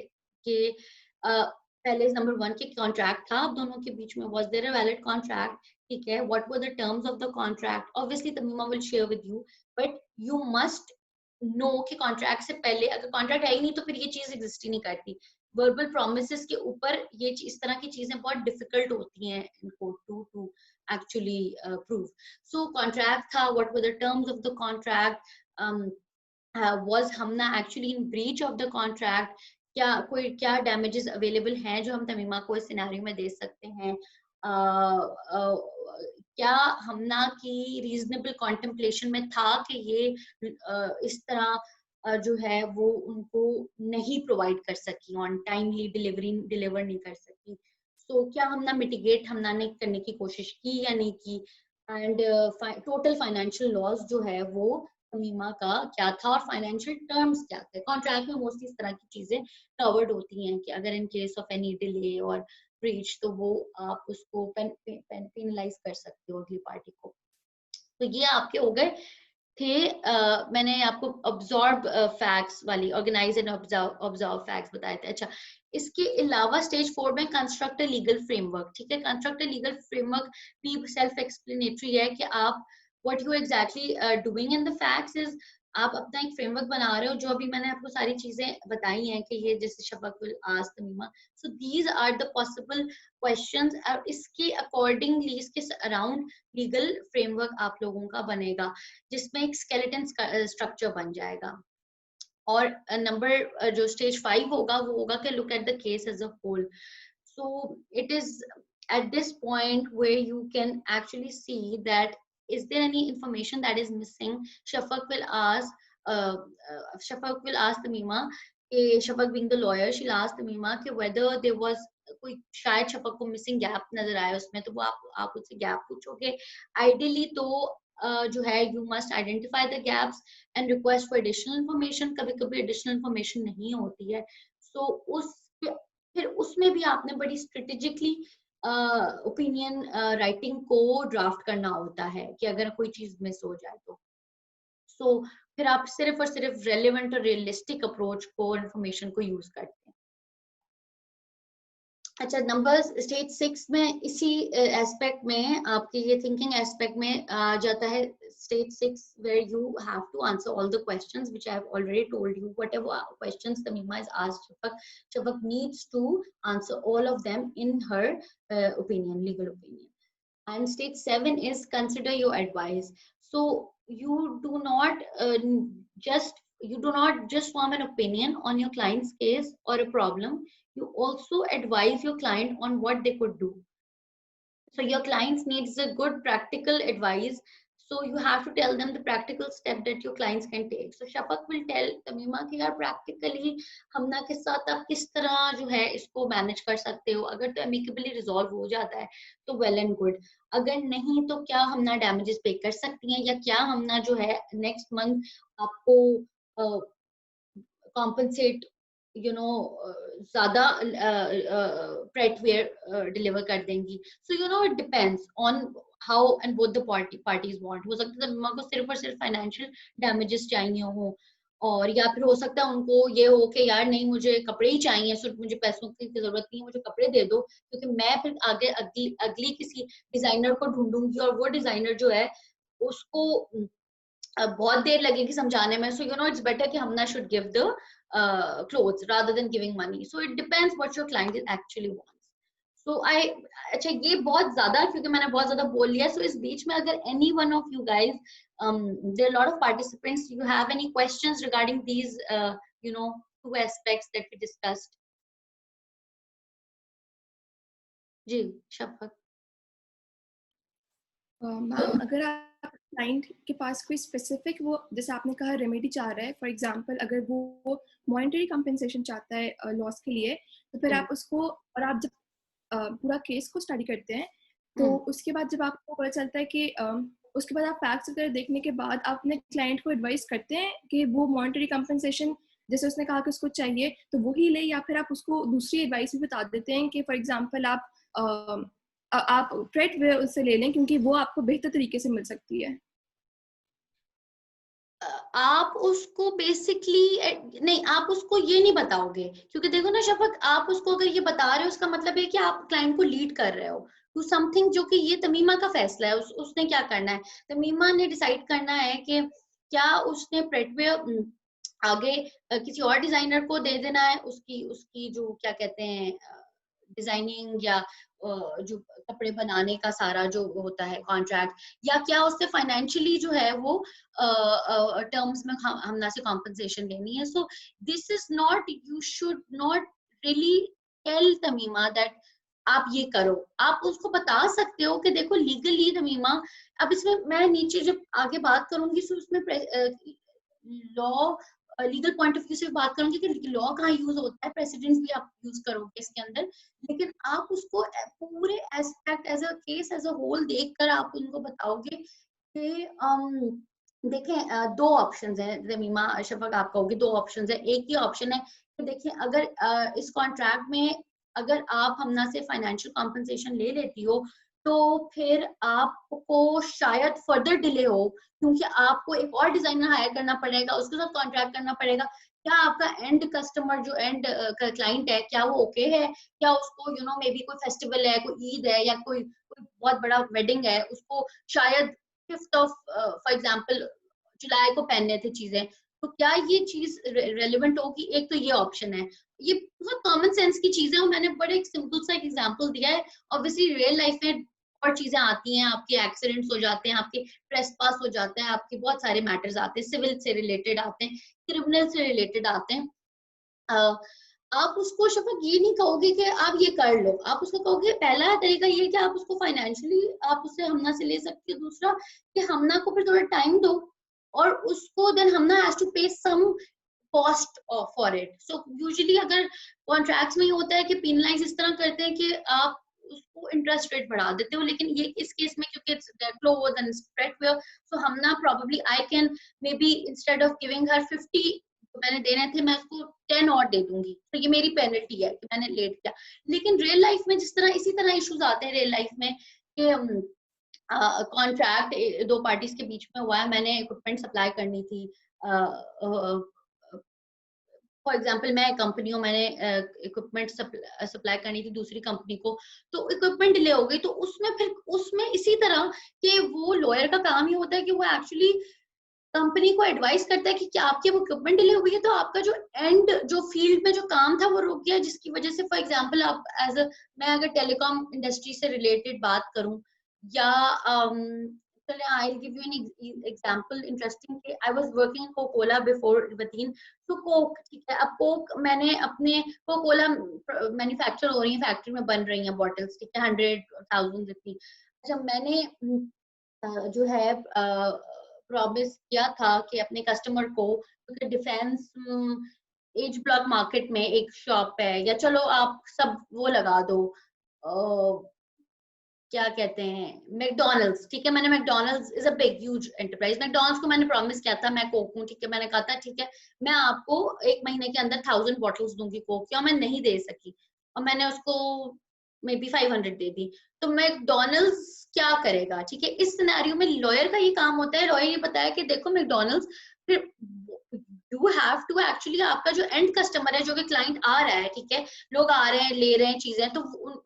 कि पहले नंबर 1 के कॉन्ट्रैक्ट था अब दोनों के बीच में, was there a valid contract, ठीक है, what were the terms of the contract. Obviously Tamima will share with you, but you must know कि कॉन्ट्रैक्ट से पहले, अगर कॉन्ट्रैक्ट है ही नहीं तो फिर ये चीज एग्जिस्ट ही नहीं करती। वर्बल प्रोमिसेस के ऊपर ये इस तरह की चीजें बहुत डिफिकल्ट होती हैं in court to actually prove. So contract था, what were the terms of the contract, was Hamna actually in breach of the contract, क्या डैमेजेस अवेलेबल हैं जो हम तमीमा को इस सिनेरियो में दे सकते हैं, क्या हमना की रीजनेबल कॉन्टेम्पलेशन में था कि ये इस तरह जो है वो उनको नहीं प्रोवाइड कर सकी, ऑन टाइमली डिलीवर नहीं कर सकी। सो क्या हमना मिटिगेट हमना ने करने की कोशिश की या नहीं की, एंड टोटल फाइनेंशियल लॉस जो है वो तमीमा का क्या था और फाइनेंशियल टर्म्स क्या थे। कॉन्ट्रैक्ट में मोस्टली इस तरह की चीजें कवर्ड होती हैं कि अगर in case of any delay और ब्रीच तो वो आप उसको पेनलाइज कर सकते हो अगली पार्टी को। तो ये आपके हो गए थे मैंने आपको ऑब्जॉर्ब फैक्ट्स वाली, ऑर्गेनाइज एंड ऑब्जर्व फैक्ट्स बताए थे। अच्छा, इसके अलावा स्टेज 4 में कंस्ट्रक्ट अ लीगल फ्रेमवर्क। ठीक है, कंस्ट्रक्ट अ लीगल फ्रेमवर्क भी सेल्फ एक्सप्लेनेटरी है कि आप what you exactly doing in the facts is आप अपना एक फ्रेमवर्क बना रहे हो, जो अभी मैंने आपको सारी चीजें बताई हैं कि ये जैसे Shafaq will ask Tamima, so these are the possible questions, और इसके अकॉर्डिंगली इसके अराउंड लीगल फ्रेमवर्क आप लोगों का बनेगा जिसमें एक स्केलेटन स्ट्रक्चर बन जाएगा। और नंबर जो स्टेज 5 होगा वो होगा कि look at the case as a whole. So it is at this point where you can actually see that is there any information that is missing. Shafaq will ask Tamima, Shafaq being the lawyer, she'll ask Tamima कि whether there was कोई शायद शफक को मिसिंग गैप नजर आया उसमें, तो वो आप उससे गैप पूछोगे। आइडियली तो जो है you must identify the gaps and request for additional information. कभी कभी एडिशनल इन्फॉर्मेशन नहीं होती है, सो फिर उसमें भी आपने बड़ी स्ट्रेटेजिकली ओपिनियन राइटिंग को ड्राफ्ट करना होता है कि अगर कोई चीज मिस हो जाए तो। सो फिर आप सिर्फ और सिर्फ रेलेवेंट और रियलिस्टिक अप्रोच को इंफॉर्मेशन को यूज करते हैं। अच्छा, नंबर्स स्टेज 6 में इसी एस्पेक्ट में आपके ये थिंकिंग एस्पेक्ट में आ जाता है। stage 6 where you have to answer all the questions which I have already told you. Whatever questions Tamima is asked, Shafaq needs to answer all of them in her opinion, legal opinion. And stage 7 is consider your advice. So you do not just form an opinion on your client's case or a problem. You also advise your client on what they could do. So your clients needs a good practical advice. So you have to tell them the practical step that your clients can take. So Shafaq will tell Tamima कि यार practically हमना के साथ आप किस तरह जो है इसको manage कर सकते हो। अगर तो amicably resolve हो जाता है तो well and good, अगर नहीं तो क्या हमना damages pay कर सकती हैं, या क्या हमना जो है next month आपको compensate ज्यादा पेटवेयर डिलीवर कर देंगी। So it depends on how and both the parties want. हो सकता है मम्मा को सिर्फ और सिर्फ फाइनेंशियल डैमेजेस चाहिए हो, और या फिर हो सकता है उनको ये हो कि यार नहीं मुझे कपड़े ही चाहिए, सिर्फ मुझे पैसों की जरूरत नहीं है, मुझे कपड़े दे दो, क्योंकि मैं फिर आगे अगली किसी डिजाइनर को ढूंढूंगी और वो डिजाइनर जो है उसको बहुत देर लगेगी समझाने में। सो इट्स बेटर कि Hamna should give the clothes rather than giving money. So it depends what your client actually wants. So अच्छा ये बहुत ज्यादा, क्योंकि मैंने बहुत ज्यादा बोल लिया। So इस बीच में अगर any one of you guys, there are a lot of participants, you have any questions regarding these two aspects that we discussed? जी शफक। मैम अगर आप क्लाइंट के पास कोई स्पेसिफिक वो जैसे आपने कहा रेमेडी चाह रहा है, फॉर एग्जांपल अगर वो मॉनेटरी कंपनसेशन चाहता है लॉस के लिए, तो फिर आप उसको, और आप जब पूरा केस को स्टडी करते हैं तो उसके बाद जब आपको पता चलता है कि उसके बाद आप फैक्ट्स वगैरह देखने के बाद आप अपने क्लाइंट को एडवाइस करते हैं कि वो मॉनेटरी कंपनसेशन जैसे उसने कहा कि उसको चाहिए तो वही ले, या फिर आप उसको दूसरी एडवाइस भी बता देते हैं कि फॉर एग्जांपल आप ट्रेड वे उससे ले लें क्योंकि वो आपको बेहतर तरीके से मिल सकती है। आप उसको बेसिकली नहीं, आप उसको ये नहीं बताओगे, क्योंकि देखो ना शफक, आप उसको अगर ये बता रहे हो उसका मतलब है कि आप क्लाइंट को लीड कर रहे हो टू समथिंग, जो कि ये तमीमा का फैसला है। उसने क्या करना है, तमीमा ने डिसाइड करना है कि क्या उसने प्रेटवेयर आगे किसी और डिजाइनर को दे देना है, उसकी जो क्या कहते हैं डिजाइनिंग या जो कपड़े बनाने का सारा जो होता है कॉन्ट्रैक्ट, या क्या उससे फाइनेंशियली जो है वो टर्म्स में हमना से कॉम्पनसेशन लेनी है. So this is not, you should not really tell Tamima that आप ये करो. आप उसको बता सकते हो कि देखो लीगली तमीमा, अब इसमें मैं नीचे जब आगे बात करूंगी तो उसमें law legal point of view से बात करूंगी कि लॉ कहाँ यूज होता है, प्रेसिडेंट्स भी आप यूज करोगे इसके अंदर, लेकिन आप उसको पूरे aspect as a case as a whole देखकर आप उनको बताओगे कि देखें दो ऑप्शंस हैं. जमीमा शफक आप कहोगे दो ऑप्शंस है. एक ही ऑप्शन है कि देखिए अगर इस कॉन्ट्रैक्ट में अगर आप हमना से फाइनेंशियल कॉम्पनसेशन ले लेती हो तो फिर आपको शायद फर्दर डिले हो, क्योंकि आपको एक और डिजाइनर हायर करना पड़ेगा, उसके साथ कॉन्ट्रैक्ट करना पड़ेगा. क्या आपका एंड कस्टमर जो एंड क्लाइंट है क्या वो ओके है, क्या उसको यू नो मे बी कोई फेस्टिवल है, कोई ईद है, या कोई बहुत बड़ा वेडिंग है, उसको शायद 5th ऑफ फॉर एग्जांपल जुलाई को पहनने थे चीजें, तो क्या ये चीज रेलिवेंट होगी. एक तो ये ऑप्शन है. ये बहुत कॉमन सेंस की चीजें, और मैंने बड़े एक सिंपल सा एक एग्जांपल दिया है. ऑब्वियसली रियल लाइफ में और चीजें आती हैं, आपके एक्सीडेंट्स हो जाते हैं, आपके ट्रेसपास हो जाते हैं, आपके बहुत सारे मैटर्स आते हैं, सिविल से रिलेटेड आते हैं, क्रिमिनल से रिलेटेड आते हैं. आप उसको शफक ये नहीं कहोगे कि आप ये कर लो, आप उसको कहोगे पहला तरीका ये कि आप उसको फाइनेंशियली आप उससे हमना से ले सकते हो. दूसरा कि हमना को फिर थोड़ा टाइम दो और उसको then Hamna has to pay some cost for it. So usually अगर कॉन्ट्रैक्ट्स में ये होता है कि पेनलाइज इस तरह करते हैं कि आप उसको इंटरेस्ट रेट बढ़ा देते हो, लेकिन ये इस केस में क्योंकि it's lower than spreadware, so Hamna probably I can maybe instead of giving her 50 तो मैंने देने थे, मैं उसको 10 और दे दूंगी, तो ये मेरी पेनल्टी है कि मैंने लेट किया. लेकिन रियल लाइफ में जिस तरह इसी तरह इश्यूज आते हैं रियल लाइफ में कि कॉन्ट्रैक्ट दो पार्टीज के बीच में हुआ है, मैंने इक्विपमेंट सप्लाई करनी थी. फॉर एग्जाम्पल मैं कंपनी हूँ, मैंने इक्विपमेंट सप्लाई करनी थी दूसरी कंपनी को, तो इक्विपमेंट डिले हो गई. तो उसमें इसी तरह कि वो लॉयर का काम ही होता है कि वो एक्चुअली कंपनी को एडवाइस करता है कि क्या आपके वो इक्विपमेंट डिले हो गई है, तो आपका जो एंड जो फील्ड में जो काम था वो रुक गया, जिसकी वजह से फॉर एग्जांपल आप मैं अगर टेलीकॉम इंडस्ट्री से रिलेटेड बात करूं, या चले I will give you an example interesting कि I was working Coca-Cola before वतीन. तो कोक, ठीक है, अब कोक मैंने अपने कोकोला मैन्युफैक्चर हो रही है, फैक्ट्री में बन रही है बॉटल्स, ठीक है, 100,000 जितनी. अच्छा, मैंने जो है प्रॉमिस किया था कि अपने कस्टमर को, क्योंकि डिफेंस एज ब्लॉक मार्केट में एक शॉप है, या चलो आप सब वो लगा दो क्या कहते हैं मैकडॉनल्ड्स, ठीक है, मैंने McDonald's is a big huge enterprise, McDonald's को मैंने प्रॉमिस किया था, मैं कोक हूँ, ठीक है, मैंने कहा था ठीक है मैं आपको 1 महीने के अंदर 1000 बॉटल्स दूंगी कोक की, और मैं नहीं दे सकी और मैंने उसको मे बी 500 दे दी. तो मैकडॉनल्ड्स क्या करेगा, ठीक है. इस सिनेरियो में लॉयर का ये काम होता है, लॉयर ये बताया कि देखो मैकडॉनल्ड्स, फिर यू हैव टू एक्चुअली आपका जो एंड कस्टमर है, जो कि क्लाइंट आ रहा है, ठीक है, लोग आ रहे हैं ले रहे हैं चीजें, तो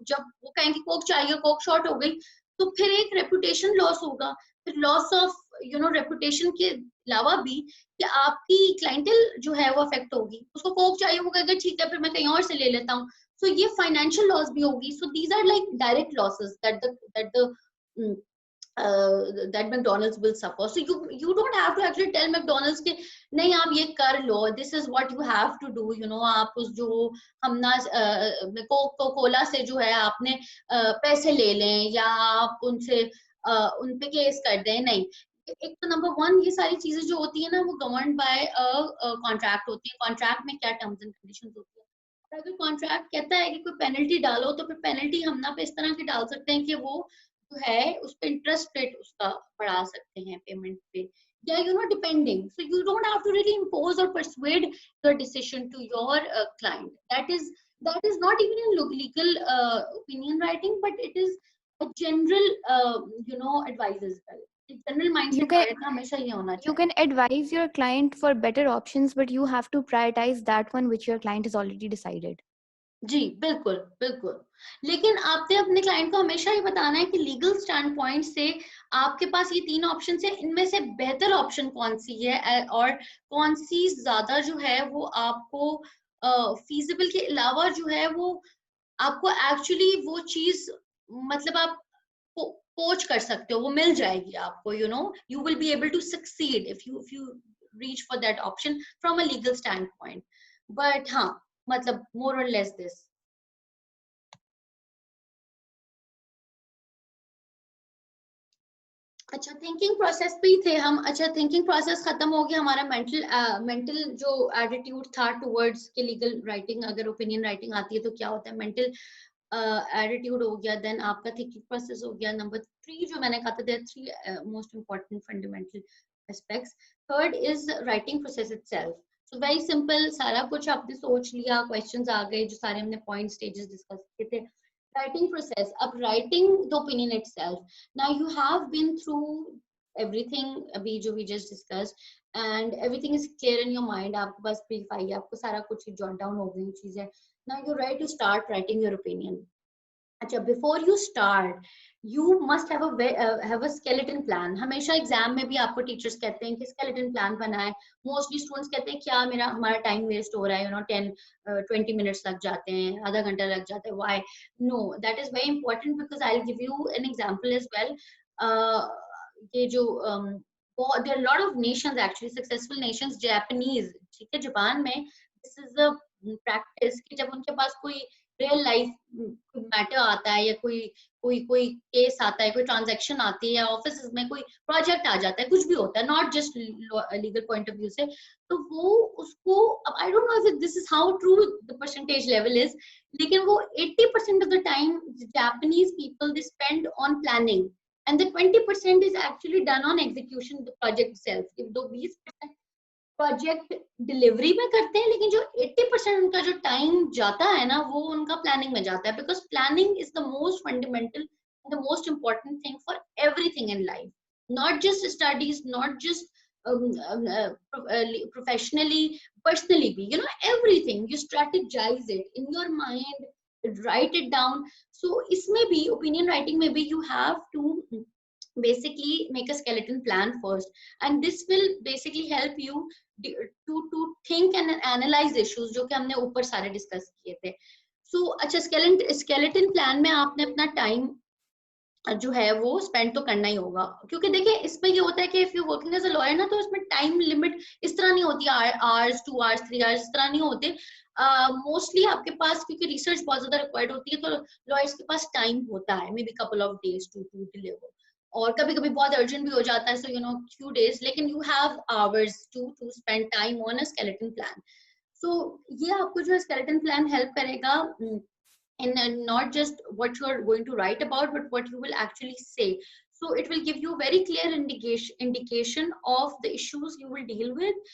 जब वो कहेंगे कोक चाहिए, कोक शॉर्ट हो गई, तो फिर एक रेपुटेशन लॉस होगा, फिर loss of you know reputation के अलावा भी कि आपकी क्लाइंटल जो है वो अफेक्ट होगी. उसको कोक चाहिए, वो कहेगा ठीक है फिर मैं कहीं और से ले लेता हूँ, सो ये फाइनेंशियल लॉस भी होगी. So these are like direct losses that McDonald's will suffer. So you don't have to actually tell McDonald's कि नहीं आप ये कर लो, this is what you have to do, you know. आप उस जो हमना कोकोला से जो है आपने पैसे ले लें, या आप उनसे उन पे केस कर दें, नहीं. एक तो नंबर 1 ये सारी चीजें जो होती है ना वो गवर्न बाय कॉन्ट्रैक्ट होती है. कॉन्ट्रैक्ट में क्या टर्म्स एंड कंडीशंस होती है, और अगर कॉन्ट्रैक्ट कहता है कि कोई पेनल्टी डालो, तो फिर पेनल्टी हमना पे इस तरह की डाल सकते हैं कि वो जो है उस पे इंटरेस्ट रेट उसका बढ़ा सकते हैं पेमेंट पे, या you know depending. So you don't have to really impose और persuade your decision to your client. that is not even in legal opinion writing, but it is a general you know advice as well. General mindset का हमेशा ये होना चाहिए. You can advise your client for better options, but you have to prioritize that one which your client has already decided. जी बिल्कुल बिल्कुल। लेकिन आपने अपने क्लाइंट को हमेशा ये बताना है कि लीगल स्टैंड पॉइंट से आपके पास ये 3 ऑप्शन है, इनमें से बेहतर ऑप्शन कौन सी है और कौन सी ज्यादा जो है वो आपको फीजिबल के अलावा जो है वो आपको एक्चुअली वो चीज, मतलब आप पोच कर सकते हो, वो मिल जाएगी आपको, you know you will be able to succeed if you reach for that option from a legal standpoint. But हाँ, मतलब मोर और लेस दिस। अच्छा, थिंकिंग प्रोसेस पे ही थे हम। अच्छा, थिंकिंग प्रोसेस खत्म हो गया हमारा। मेंटल जो एटीट्यूड था टुवर्ड्स के लीगल राइटिंग, अगर ओपिनियन राइटिंग आती है तो क्या होता है, मेंटल एटीट्यूड हो गया। देन आपका थिंकिंग प्रोसेस हो गया। नंबर 3 जो मैंने कहा था, there 3 most important fundamental aspects. Third is writing process itself. So very simple, सारा कुछ आपने सोच लिया, क्वेश्चंस आ गए, जो सारे हमने पॉइंट स्टेजेस डिस्कस किए थे। राइटिंग प्रोसेस, अब writing the opinion itself. Now you have been through everything अभी जो we just discussed and everything is clear in your mind, आपके पास brief आई है, आपको सारा कुछ jot down हो गई चीजें। Now you're ready to start writing your opinion. अच्छा, before you start you must have a skeleton plan. हमेशा एग्जाम में भी आपको टीचर्स कहते हैं कि skeleton plan बनाए। मोस्टली स्टूडेंट्स कहते हैं क्या मेरा हमारा टाइम वेस्ट हो रहा है, 10-20 मिनट्स लग जाते हैं, आधा घंटा लग जाता है। Why? No, that is very important because I will give you an example as well. ये जो there are a lot of nations, actually successful nations, Japanese, ठीक है, जापान में this is a practice कि जब उनके पास कोई रियल लाइफ मैटर आता है या कोई कोई कोई केस आता है, कोई ट्रांजैक्शन आती है, या ऑफिस में कोई प्रोजेक्ट आ जाता है, कुछ भी होता है, not just legal point of view से, तो वो उसको, अब I don't know if this is how true the percentage level is, लेकिन वो 80% of the time Japanese people they spend on planning and the 20% is actually done on execution the project itself. if दो 20% प्रोजेक्ट डिलीवरी में करते हैं, लेकिन जो 80% उनका जो टाइम जाता है ना, वो उनका प्लानिंग में जाता है, because planning is the most fundamental, the most important thing for everything in life, not just studies, not just professionally, personally भी, everything you strategize it in your mind, write it down. So इसमें भी opinion writing में भी you have to basically make a skeleton plan first, and this will basically help you to think and analyze issues जो कि हमने ऊपर सारे डिस्कस किए थे। So अच्छा, skeleton plan में आपने अपना टाइम जो है वो स्पेंड तो करना ही होगा, क्योंकि देखिए इसमें ये होता है कि if you working as a lawyer ना, तो इसमें टाइम लिमिट इस तरह नहीं होती, आवर्स 2 आवर्स 3 आवर्स इस तरह नहीं होते। मोस्टली आपके पास, क्योंकि रिसर्च बहुत ज्यादा रिक्वायर्ड होती है, तो लॉयर्स के पास टाइम होता है, maybe couple of days to deliver, और कभी कभी बहुत अर्जेंट भी हो जाता है, सो फ्यू डेज, लेकिन you have hours to spend time on a skeleton plan. सो ये आपको जो स्केलेटन प्लान हेल्प करेगा in not just what you are going to write about, but what you will actually say. So it will give you a very clear indication of the issues you will deal with,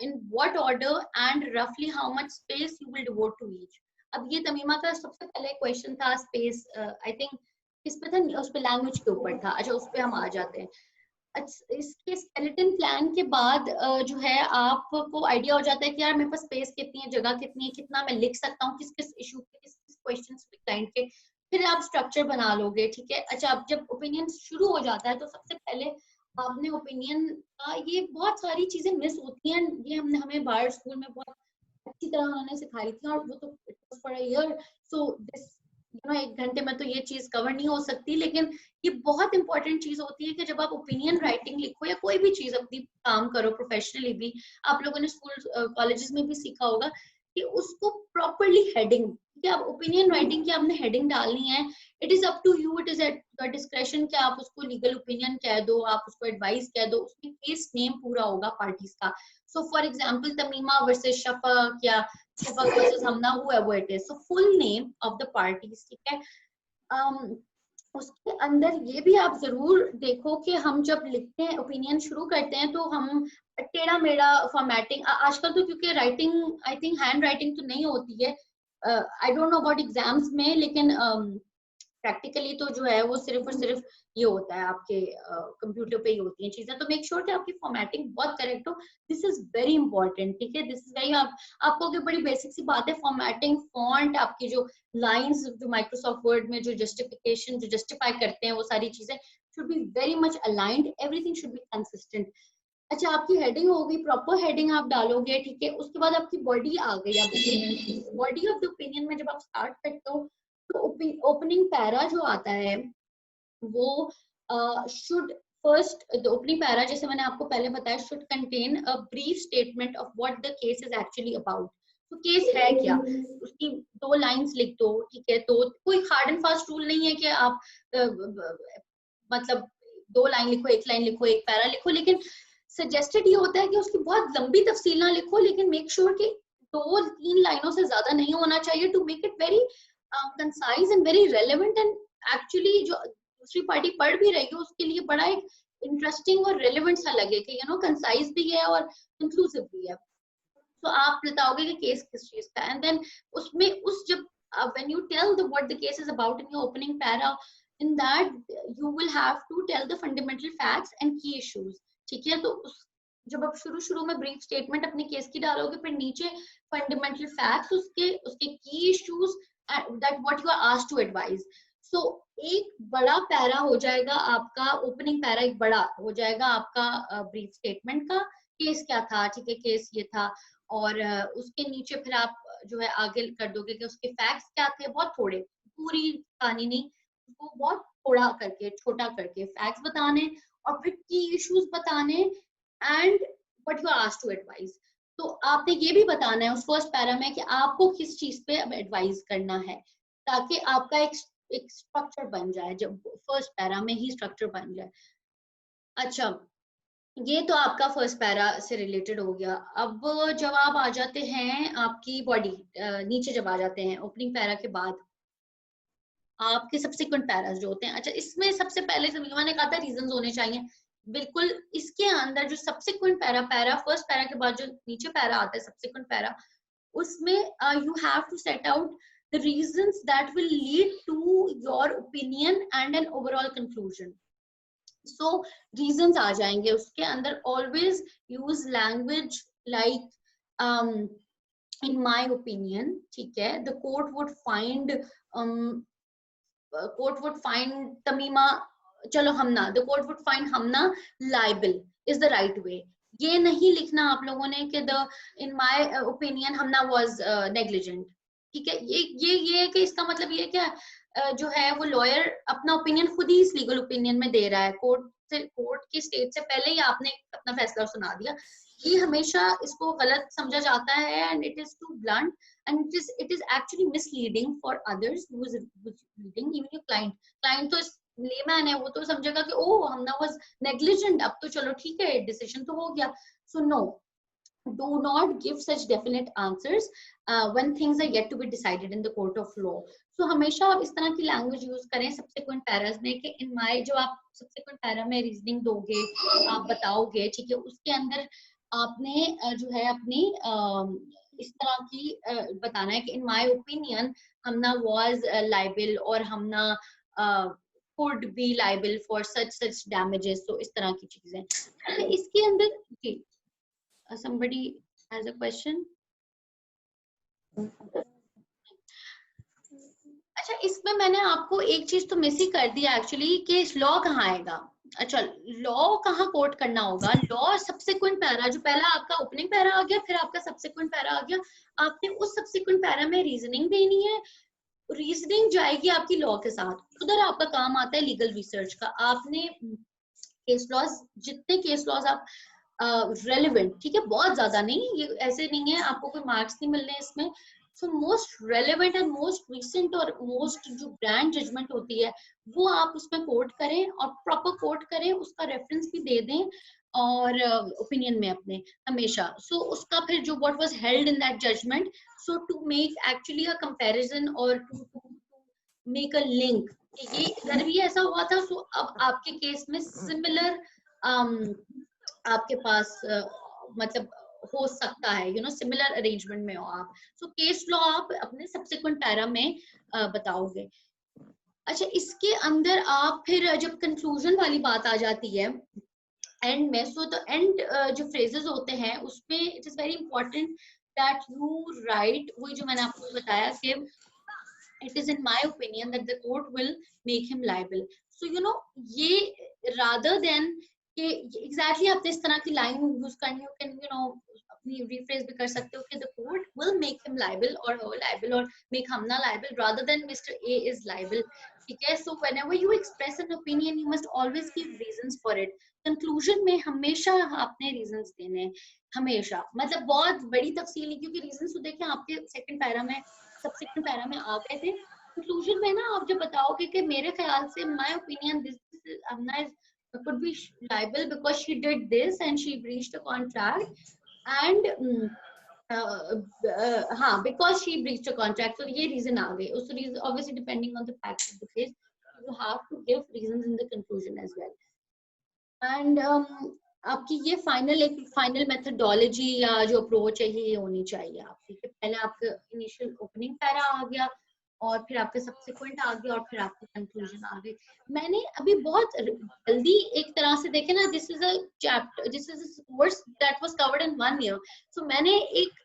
in what order, and roughly how much space you will devote to each. अब ये तमीमा का सबसे पहले क्वेश्चन था स्पेस, आई थिंक किस पे था, उस पे लैंग्वेज के ऊपर था। अच्छा, उस पे हम आ जाते हैं। इसके स्केलेटन प्लान के बाद जो है आपको आइडिया हो जाता है कि यार मेरे पास स्पेस कितनी है, जगह कितनी है, कितना मैं लिख सकता हूँ, किस किस इशू पे, किस किस क्वेश्चन पे क्लाइंट के, फिर आप स्ट्रक्चर बना लोगे। ठीक है। अच्छा, अब जब ओपिनियन शुरू हो जाता है तो सबसे पहले आपने ओपिनियन का, ये बहुत सारी चीजें मिस होती हैं, ये हमने हमें बाहर स्कूल में बहुत अच्छी तरह उन्होंने सिखाई थी, और वो तो for a year, so this 1 घंटे में तो ये चीज कवर नहीं हो सकती, लेकिन ये बहुत इंपॉर्टेंट चीज होती है कि जब आप ओपिनियन राइटिंग लिखो या कोई भी चीज अपनी काम करो प्रोफेशनली भी, आप लोगों ने स्कूल कॉलेजेस में भी सीखा होगा कि उसको प्रॉपरली हेडिंग, कि आप ओपिनियन राइटिंग की आपने हेडिंग डालनी है। It is up to you, it is at your discretion कि आप उसको लीगल ओपिनियन कह दो, आप उसको एडवाइस कह दो, उसमें केस नेम पूरा होगा पार्टीज का। So for example Tamima versus Shafaq, या Shafaq versus Hamna, whoever it is, so full name of the parties, ठीक है। उसके अंदर ये भी आप जरूर देखो कि हम जब लिखते हैं, ओपिनियन शुरू करते हैं, तो हम टेढ़ा मेढ़ा फॉर्मेटिंग, आजकल तो क्योंकि writing, I think hand writing तो नहीं होती है, I don't know about exams में, लेकिन प्रैक्टिकली तो जो है वो सिर्फ और सिर्फ ये होता है, आपके कंप्यूटर पे ही होती हैं चीजें, तो मेक श्योर कि आपकी फॉर्मेटिंग बहुत करेक्ट हो, दिस इज वेरी इंपॉर्टेंट, ठीक है, दिस इज वेरी, आपको अगर बड़ी बेसिक सी बात है, फॉर्मेटिंग, फॉन्ट, आपकी जो लाइंस जो माइक्रोसॉफ्ट वर्ड में जो जस्टिफिकेशन जो जस्टिफाई करते हैं वो सारी चीजें should be very much aligned, everything should be consistent. अच्छा, आपकी हेडिंग हो गई, प्रॉपर हेडिंग आप डालोगे, ठीक है, उसके बाद आपकी बॉडी आ गई, आप बॉडी ऑफ द ओपिनियन में जब आप स्टार्ट करते हो तो ओपनिंग पैरा जो आता है वो should first, the opening para जैसे मैंने आपको पहले बताया, should contain a brief statement of what the case is actually about. तो केस है क्या, उसकी 2 लाइंस लिख दो, ठीक है, तो कोई हार्ड एंड फास्ट रूल नहीं है कि आप मतलब 2 लाइन लिखो, 1 लाइन लिखो, 1 पैरा लिखो, लेकिन सजेस्टेड ये होता है कि उसकी बहुत लंबी तफसील ना लिखो, लेकिन मेक श्योर कि 2-3 लाइनों से ज्यादा नहीं होना चाहिए, to make it very concise and very relevant, and actually जो दूसरी पार्टी पढ़ भी रही हो उसके लिए बड़ा एक इंटरेस्टिंग और रेलेवेंट सा लगे कि यू नो कंसाइज भी है और कंक्लूसिव भी है। तो आप बताओगे कि केस किस चीज का, एंड देन उसमें उस जब when you tell the what the case is about in your opening para, in that you will have to tell the fundamental facts and key issues, ठीक है, तो उस जब आप शुरू में ब्रीफ स्टेटमेंट अपने केस की डालोगे, फिर नीचे फंडामेंटल फैक्ट्स, उसके key issues, that what you are asked to advise. So एक बड़ा पैरा हो जाएगा आपका, ओपनिंग पैरा एक बड़ा हो जाएगा आपका ब्रीफ स्टेटमेंट का, केस क्या था, ठीक है, केस ये था, और उसके नीचे फिर आप जो है आगे कर दोगे कि उसके फैक्ट्स क्या थे, बहुत थोड़े, पूरी कहानी नहीं, उसको बहुत थोड़ा करके, छोटा करके फैक्ट्स बताने, और फिर की इश्यूज बताने, and what you are asked to advise. तो आपने ये भी बताना है उस फर्स्ट पैरा में कि आपको किस चीज पे अब एडवाइस करना है, ताकि आपका एक स्ट्रक्चर बन जाए, जब फर्स्ट पैरा में ही स्ट्रक्चर बन जाए। अच्छा, ये तो आपका फर्स्ट पैरा से रिलेटेड हो गया। अब जब आप आ जाते हैं आपकी बॉडी, नीचे जब आ जाते हैं ओपनिंग पैरा के बाद आपके सब्सिक्वेंट पैरास जो होते हैं, अच्छा इसमें सबसे पहले से मैंने कहा था रीजंस होने चाहिए, बिल्कुल इसके अंदर जो सब्सिक्वेंट पैरा फर्स्ट पैरा के बाद जो नीचे पैरा आता है सब्सिक्वेंट पैरा, उसमें you have to set out the reasons that will lead to your opinion and an overall conclusion. So reasons आ जाएंगे उसके अंदर, always use language like in my opinion, ठीक है, the court would find Tamima, चलो Hamna, the court would find Hamna liable is the right way. ये नहीं लिखना आप लोगों ने कि the in my opinion Hamna was negligent, ठीक है, ये कि इसका मतलब ये क्या जो है वो लॉयर अपना ओपिनियन खुद ही इस लीगल ओपिनियन में दे रहा है, कोर्ट की स्टेट से पहले ही आपने अपना फैसला सुना दिया। ये हमेशा इसको गलत समझा जाता है, and it is too blunt, and it is actually misleading for others who is reading, even your client तो लेमैन है, वो तो समझेगा कि ओह हमना was negligent, अब तो चलो ठीक है डिसीजन तो हो गया। So no, do not give such definite answers when things are yet to be decided in the court of law. So हमेशा आप इस तरह की लैंग्वेज यूज करें subsequent पैरास में कि in my, जो आप subsequent पैरा में रीजनिंग दोगे, आप बताओगे, ठीक है, उसके अंदर आपने जो है अपनी इस तरह की बताना है कि इन my opinion Hamna was liable, और हमना could be liable for such damages, तो इस तरह की चीजें इसके अंदर। जी, somebody has a question? अच्छा, इसमें मैंने आपको एक चीज तो मिस ही कर दी एक्चुअली, कि लॉ कहाँ आएगा। अच्छा, लॉ कहाँ कोट करना होगा, लॉ सब्सिक्वेंट पैरा, जो पहला आपका ओपनिंग पैरा आ गया, फिर आपका सब्सिक्वेंट पैरा आ गया, आपने उस सब्सिक्वेंट पैरा में रीजनिंग देनी है, रीजनिंग जाएगी आपकी लॉ के साथ, उधर आपका काम आता है लीगल रिसर्च का। आपने केस लॉज, जितने केस लॉज आप रेलेवेंट, ठीक है, बहुत ज्यादा नहीं, ये ऐसे नहीं है आपको कोई मार्क्स नहीं मिलने इसमें, so most relevant and most recent और मोस्ट जो ग्रैंड जजमेंट होती है वो आप उसमें कोट करें, और प्रॉपर कोट करें, उसका रेफरेंस भी दे दें और ओपिनियन में अपने हमेशा। सो उसका फिर जो what was held in that judgement, so to make actually a comparison और टू मेक अ लिंक, ये इधर भी ऐसा हुआ था, सो अब आपके केस में सिमिलर आपके पास मतलब हो सकता है, यू नो, सिमिलर अरेंजमेंट में हो आप। सो केस लॉ आप अपने सब्सिक्वेंट पैरा में बताओगे। अच्छा, इसके अंदर आप फिर जब कंक्लूजन वाली बात आ जाती है एंड में, सो द एंड जो फ्रेजेस होते हैं उसमें it is very important that you right, वही जो मैंने आपको बताया कि it is in my opinion that the court will make him liable. So you know, ये rather than कि exactly आपने इस तरह की लाइन यूज करनी हो, can you know अपनी rephrase भी कर सकते हो कि the court will make him liable or her liable or make Hamna liable rather than Mr. A is liable. ठीक है? So whenever you express an opinion you must always give reasons for it. Conclusion में हमेशा आपने reasons देने हैं, हमेशा, मतलब बहुत बड़ी तफसील नहीं, क्योंकि reasons तो देखिए आपके सेकंड पैरा में, सबसेक्वेंट पैरा में आ गए थे। कंक्लूजन में ना आप जब बताओगे कि मेरे ख्याल से my opinion this Amna is could be liable because she did this and she breached a contract and हाँ because she breached a contract, so ये reason आ गए। उस reason obviously depending on the facts of the case you have to give reasons in the conclusion as well. And आपकी ये फाइनल, एक फाइनल मेथडोलॉजी या जो अप्रोच है ये होनी चाहिए आपकी कि पहले आपका इनिशियल ओपनिंग पैरा आ गया और फिर आपके सब्सिक्वेंट आ गया और फिर आपके कंक्लूजन आ गए। मैंने अभी बहुत जल्दी एक तरह से देखे ना, this is a chapter, this is a course that was covered in 1 year, so मैंने एक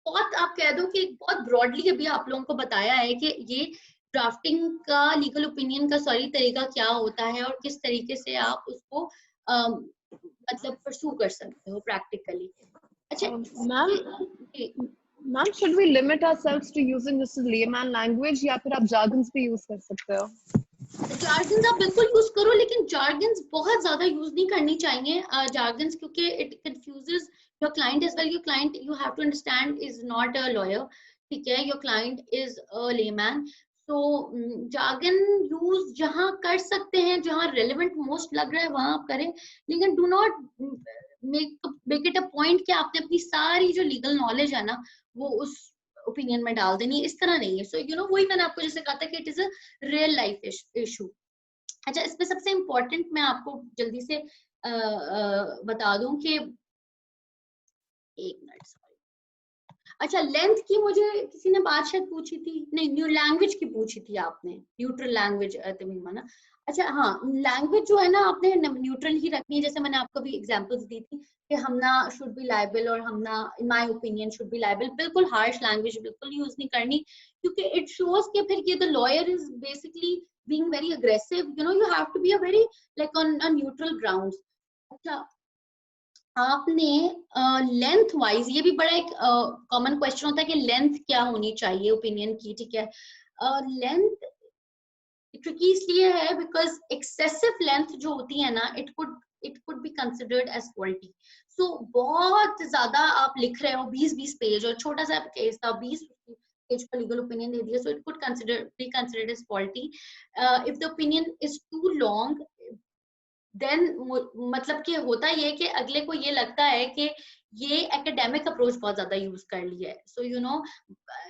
बहुत, आप कह दो कि बहुत ब्रॉडली अभी आप लोगों को बताया है कि ये ड्राफ्टिंग का, लीगल ओपिनियन का सॉरी तरीका क्या होता है और किस तरीके से आप उसको मतलब परसू कर सकते हो प्रैक्टिकली। अच्छा ma'am should we limit ourselves to using this layman language या फिर आप jargons भी use कर सकते हो? जार्गन्स आप बिल्कुल यूज करो, लेकिन जार्गन्स बहुत ज्यादा यूज नहीं करनी चाहिए जार्गन्स, क्योंकि it confuses your client as well. Your client, you have to understand, is not a lawyer, ठीक है, your client is a layman. तो जार्गन यूज जहां कर सकते हैं, जहां रेलेवेंट मोस्ट लग रहा है वहां आप करें, लेकिन do not make it a point कि आपने अपनी सारी जो लीगल नॉलेज है ना वो उस ओपिनियन में डाल देनी है, इस तरह नहीं है। सो यू नो, वही मैंने आपको जैसे कहा था कि it is a real life issue. अच्छा, इसमें सबसे इम्पोर्टेंट मैं आपको जल्दी से बता दूं कि, एक मिनट सॉरी, अच्छा लेंथ की मुझे किसी ने बात शायद पूछी थी, नहीं न्यू लैंग्वेज की पूछी थी आपने, न्यूट्रल लैंग्वेज तमीमा ना। अच्छा हाँ, लैंग्वेज जो है ना आपने न्यूट्रल ही रखनी है, जैसे मैंने आपको भी एग्जांपल्स दी थी कि हमना शुड बी लायबल और Hamna in my opinion should be liable. बिल्कुल हार्श लैंग्वेज बिल्कुल यूज नहीं करनी, क्योंकि इट शोज कि फिर ये the lawyer is basically being very aggressive, you know, you have to be a very like on a neutral grounds. अच्छा, आपने लेंथ वाइज, ये भी बड़ा एक कॉमन क्वेश्चन होता है कि लेंथ क्या होनी चाहिए ओपिनियन की, ठीक है। लेंथ ट्रिकी इसलिए है बिकॉज एक्सेसिव लेंथ जो होती है ना, it could be considered as faulty. So बहुत ज्यादा आप लिख रहे हो 20-20 पेज और छोटा सा केस था 20 पेज का लीगल ओपिनियन दे दिया, so it could be considered as faulty. If the opinion is too long then मतलब कि होता ये कि अगले को ये लगता है कि ये एकेडमिक अप्रोच बहुत ज्यादा यूज कर लिया है। सो यू नो,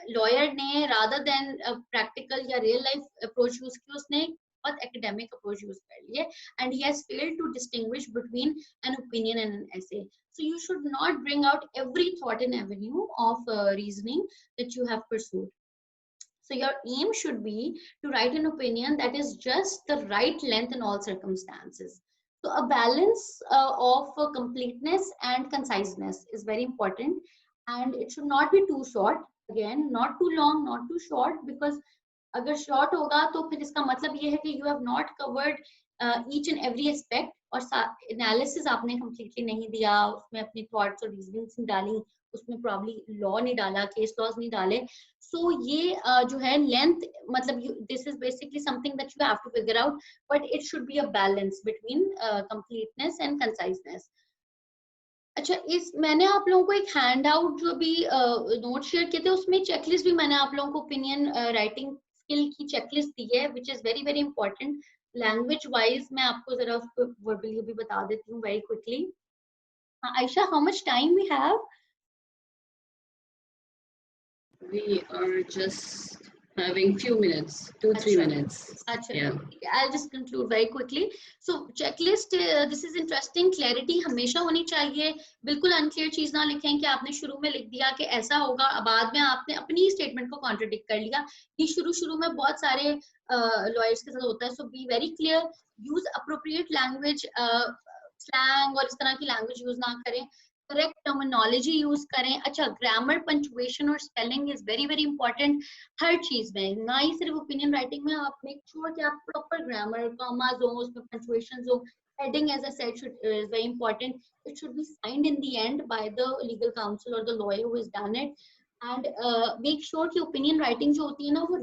लॉयर ने रादर देन प्रैक्टिकल या रियल लाइफ अप्रोच यूज की, उसने बहुत एकेडमिक अप्रोच यूज कर लिया and he has failed to distinguish between an opinion and an essay. So you should not bring out every thought and avenue of reasoning that you have pursued. So your aim should be to write an opinion that is just the right length in all circumstances. So a balance of completeness and conciseness is very important, and it should not be too short. Again, not too long, not too short, because अगर short होगा तो फिर इसका मतलब ये है कि you have not covered each and every aspect, और analysis आपने completely नहीं दिया, उसमें अपनी thoughts और reasonings नहीं डाली, उसमें probably law नहीं डाला, case laws नहीं डाले। So ये जो है length, मतलब this is basically something that you have to figure out, but it should be a balance between completeness and conciseness. अच्छा, इस मैंने आप लोगों को एक हैंड आउट जो भी नोट शेयर किए थे उसमें चेकलिस्ट भी मैंने आप लोगों को ओपिनियन राइटिंग स्किल की चेकलिस्ट दी है, which is very very important language wise. मैं आपको जरा उसको वर्बली भी बता देती हूँ very quickly. Ayesha, how much time we have? We are just having few minutes, 2-3 Acha. minutes. Acha, Yeah. I'll just conclude very quickly. So checklist, this is interesting. Clarity हमेशा होनी चाहिए. बिल्कुल unclear चीज ना लिखें कि आपने शुरू में लिख दिया कि ऐसा होगा, बाद में आपने अपनी स्टेटमेंट को कॉन्ट्रडिक्ट कर लिया. ये शुरू में बहुत सारे लॉयर्स के साथ होता है. So be very clear, use appropriate language, slang और इस तरह की लैंग्वेज यूज ना करें. करेक्ट टर्मिनोलॉजी यूज करें. अच्छा, ग्रामर, पंक्चुएशन और spelling is very very important हर चीज में, ना ही सिर्फ ओपिनियन राइटिंग में. आप मेक श्योर कि आप प्रॉपर ग्रामर, कॉमास हो, उसमें पंक्चुएशंस हो, heading as I said is very important. It should be signed in the end by the legal counsel or the lawyer who has done it. And make sure कि opinion writing जो होती है ना, वो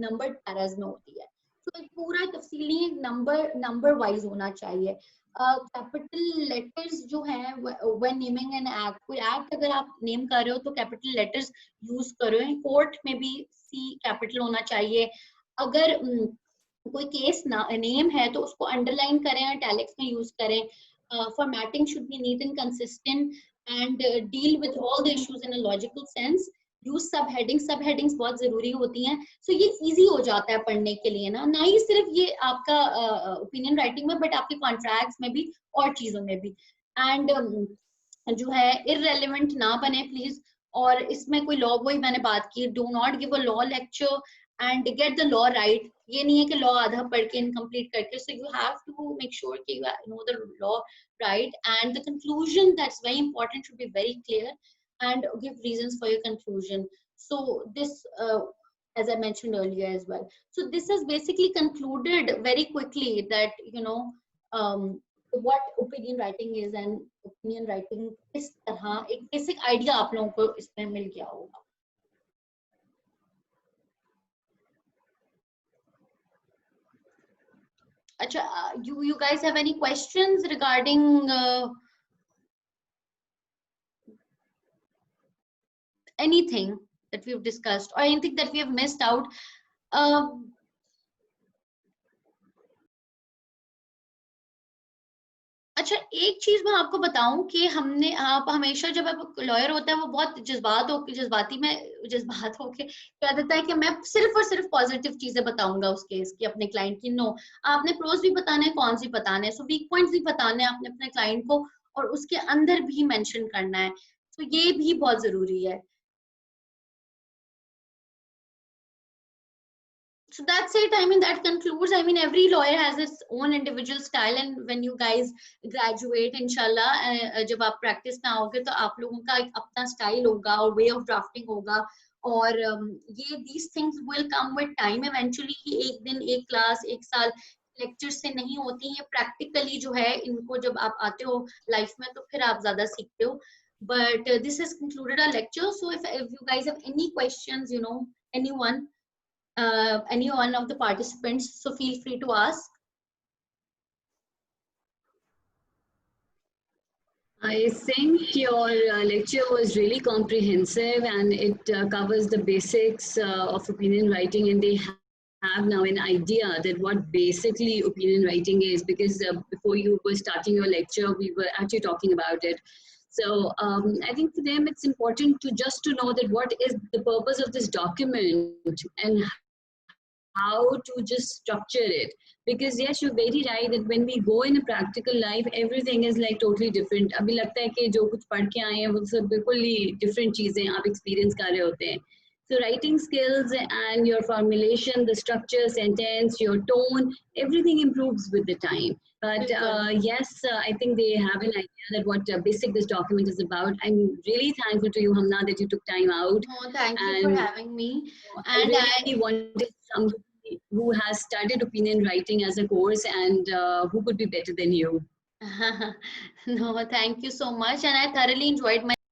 numbered paras में होती है. तो एक पूरा तफसीली number wise होना चाहिए. कैपिटल लेटर्स जो है व्हेन नेमिंग एन एक्ट, कोई एक्ट अगर आप नेम कर रहे हो तो कैपिटल लेटर्स यूज करो. कोर्ट में भी सी कैपिटल होना चाहिए. अगर कोई केस नेम है तो उसको अंडरलाइन करें, इटैलिक्स में यूज करें. Formatting should be neat and consistent and deal with all the issues in a logical sense. Use सब हेडिंग्स बहुत जरूरी होती हैं. सो ये इजी हो जाता है पढ़ने के लिए ना ही सिर्फ ये आपका ओपिनियन राइटिंग में, बट आपके कॉन्ट्रैक्ट्स में भी और चीजों में भी. एंड जो है इररेलेवेंट ना बने प्लीज. और इसमें कोई लॉ, वही मैंने बात की, do not give a law lecture and get the law right. ये नहीं है कि लॉ आधा पढ़ के इनकम्प्लीट करके. So you have to make sure कि you know the law right, and the conclusion that's very important should be very clear and give reasons for your conclusion. So this as I mentioned earlier as well. So this has basically concluded very quickly that what opinion writing is, and opinion writing किस तरह एक basic idea आप लोगों को इसमें मिल गया होगा. अच्छा, you guys have any questions regarding anything that we've discussed or anything that we have missed out? अच्छा, एक चीज मैं आपको बताऊं कि आप हमेशा जब आप लॉयर होता है वो बहुत जज्बात होके कह देता है कि मैं सिर्फ और सिर्फ पॉजिटिव चीजें बताऊंगा उस केस की अपने क्लाइंट की. नो, आपने प्रोज भी बताने हैं, कौन सी बताने हैं, सो वीक पॉइंट्स भी बताने हैं आपने अपने क्लाइंट को, और उसके अंदर भी मेंशन करना है. तो ये भी बहुत जरूरी है. So that's it. I mean, that concludes. I mean, every lawyer has its own individual style, and when you guys graduate, inshallah, जब आप practice में आओगे तो आप लोगों का एक अपना style होगा और way of drafting होगा. और ये these things will come with time eventually. एक दिन, एक class, एक साल lectures से नहीं होती हैं. Practically जो है इनको जब आप आते हो life में तो फिर आप ज़्यादा सीखते हो. But this has concluded our lecture. So if you guys have any questions, you know, any one of the participants, so feel free to ask. I think your lecture was really comprehensive, and it covers the basics of opinion writing, and they have now an idea that what basically opinion writing is, because before you were starting your lecture, we were actually talking about it. So I think for them it's important to just to know that what is the purpose of this document and how to just structure it. Because yes, you're very right that when we go in a practical life, everything is like totally different. अभी लगता है कि जो कुछ पढ़ के आए हैं वो सब बिल्कुल ही different चीजें आप experience कर रहे होते हैं. So writing skills and your formulation, the structure, sentence, your tone, everything improves with the time. But yes, I think they have an idea that what basic this document is about. I'm really thankful to you, Hamna, that you took time out. Oh, thank you for having me. And I really wanted somebody who has studied opinion writing as a course, and who could be better than you. No, thank you so much, and I thoroughly enjoyed my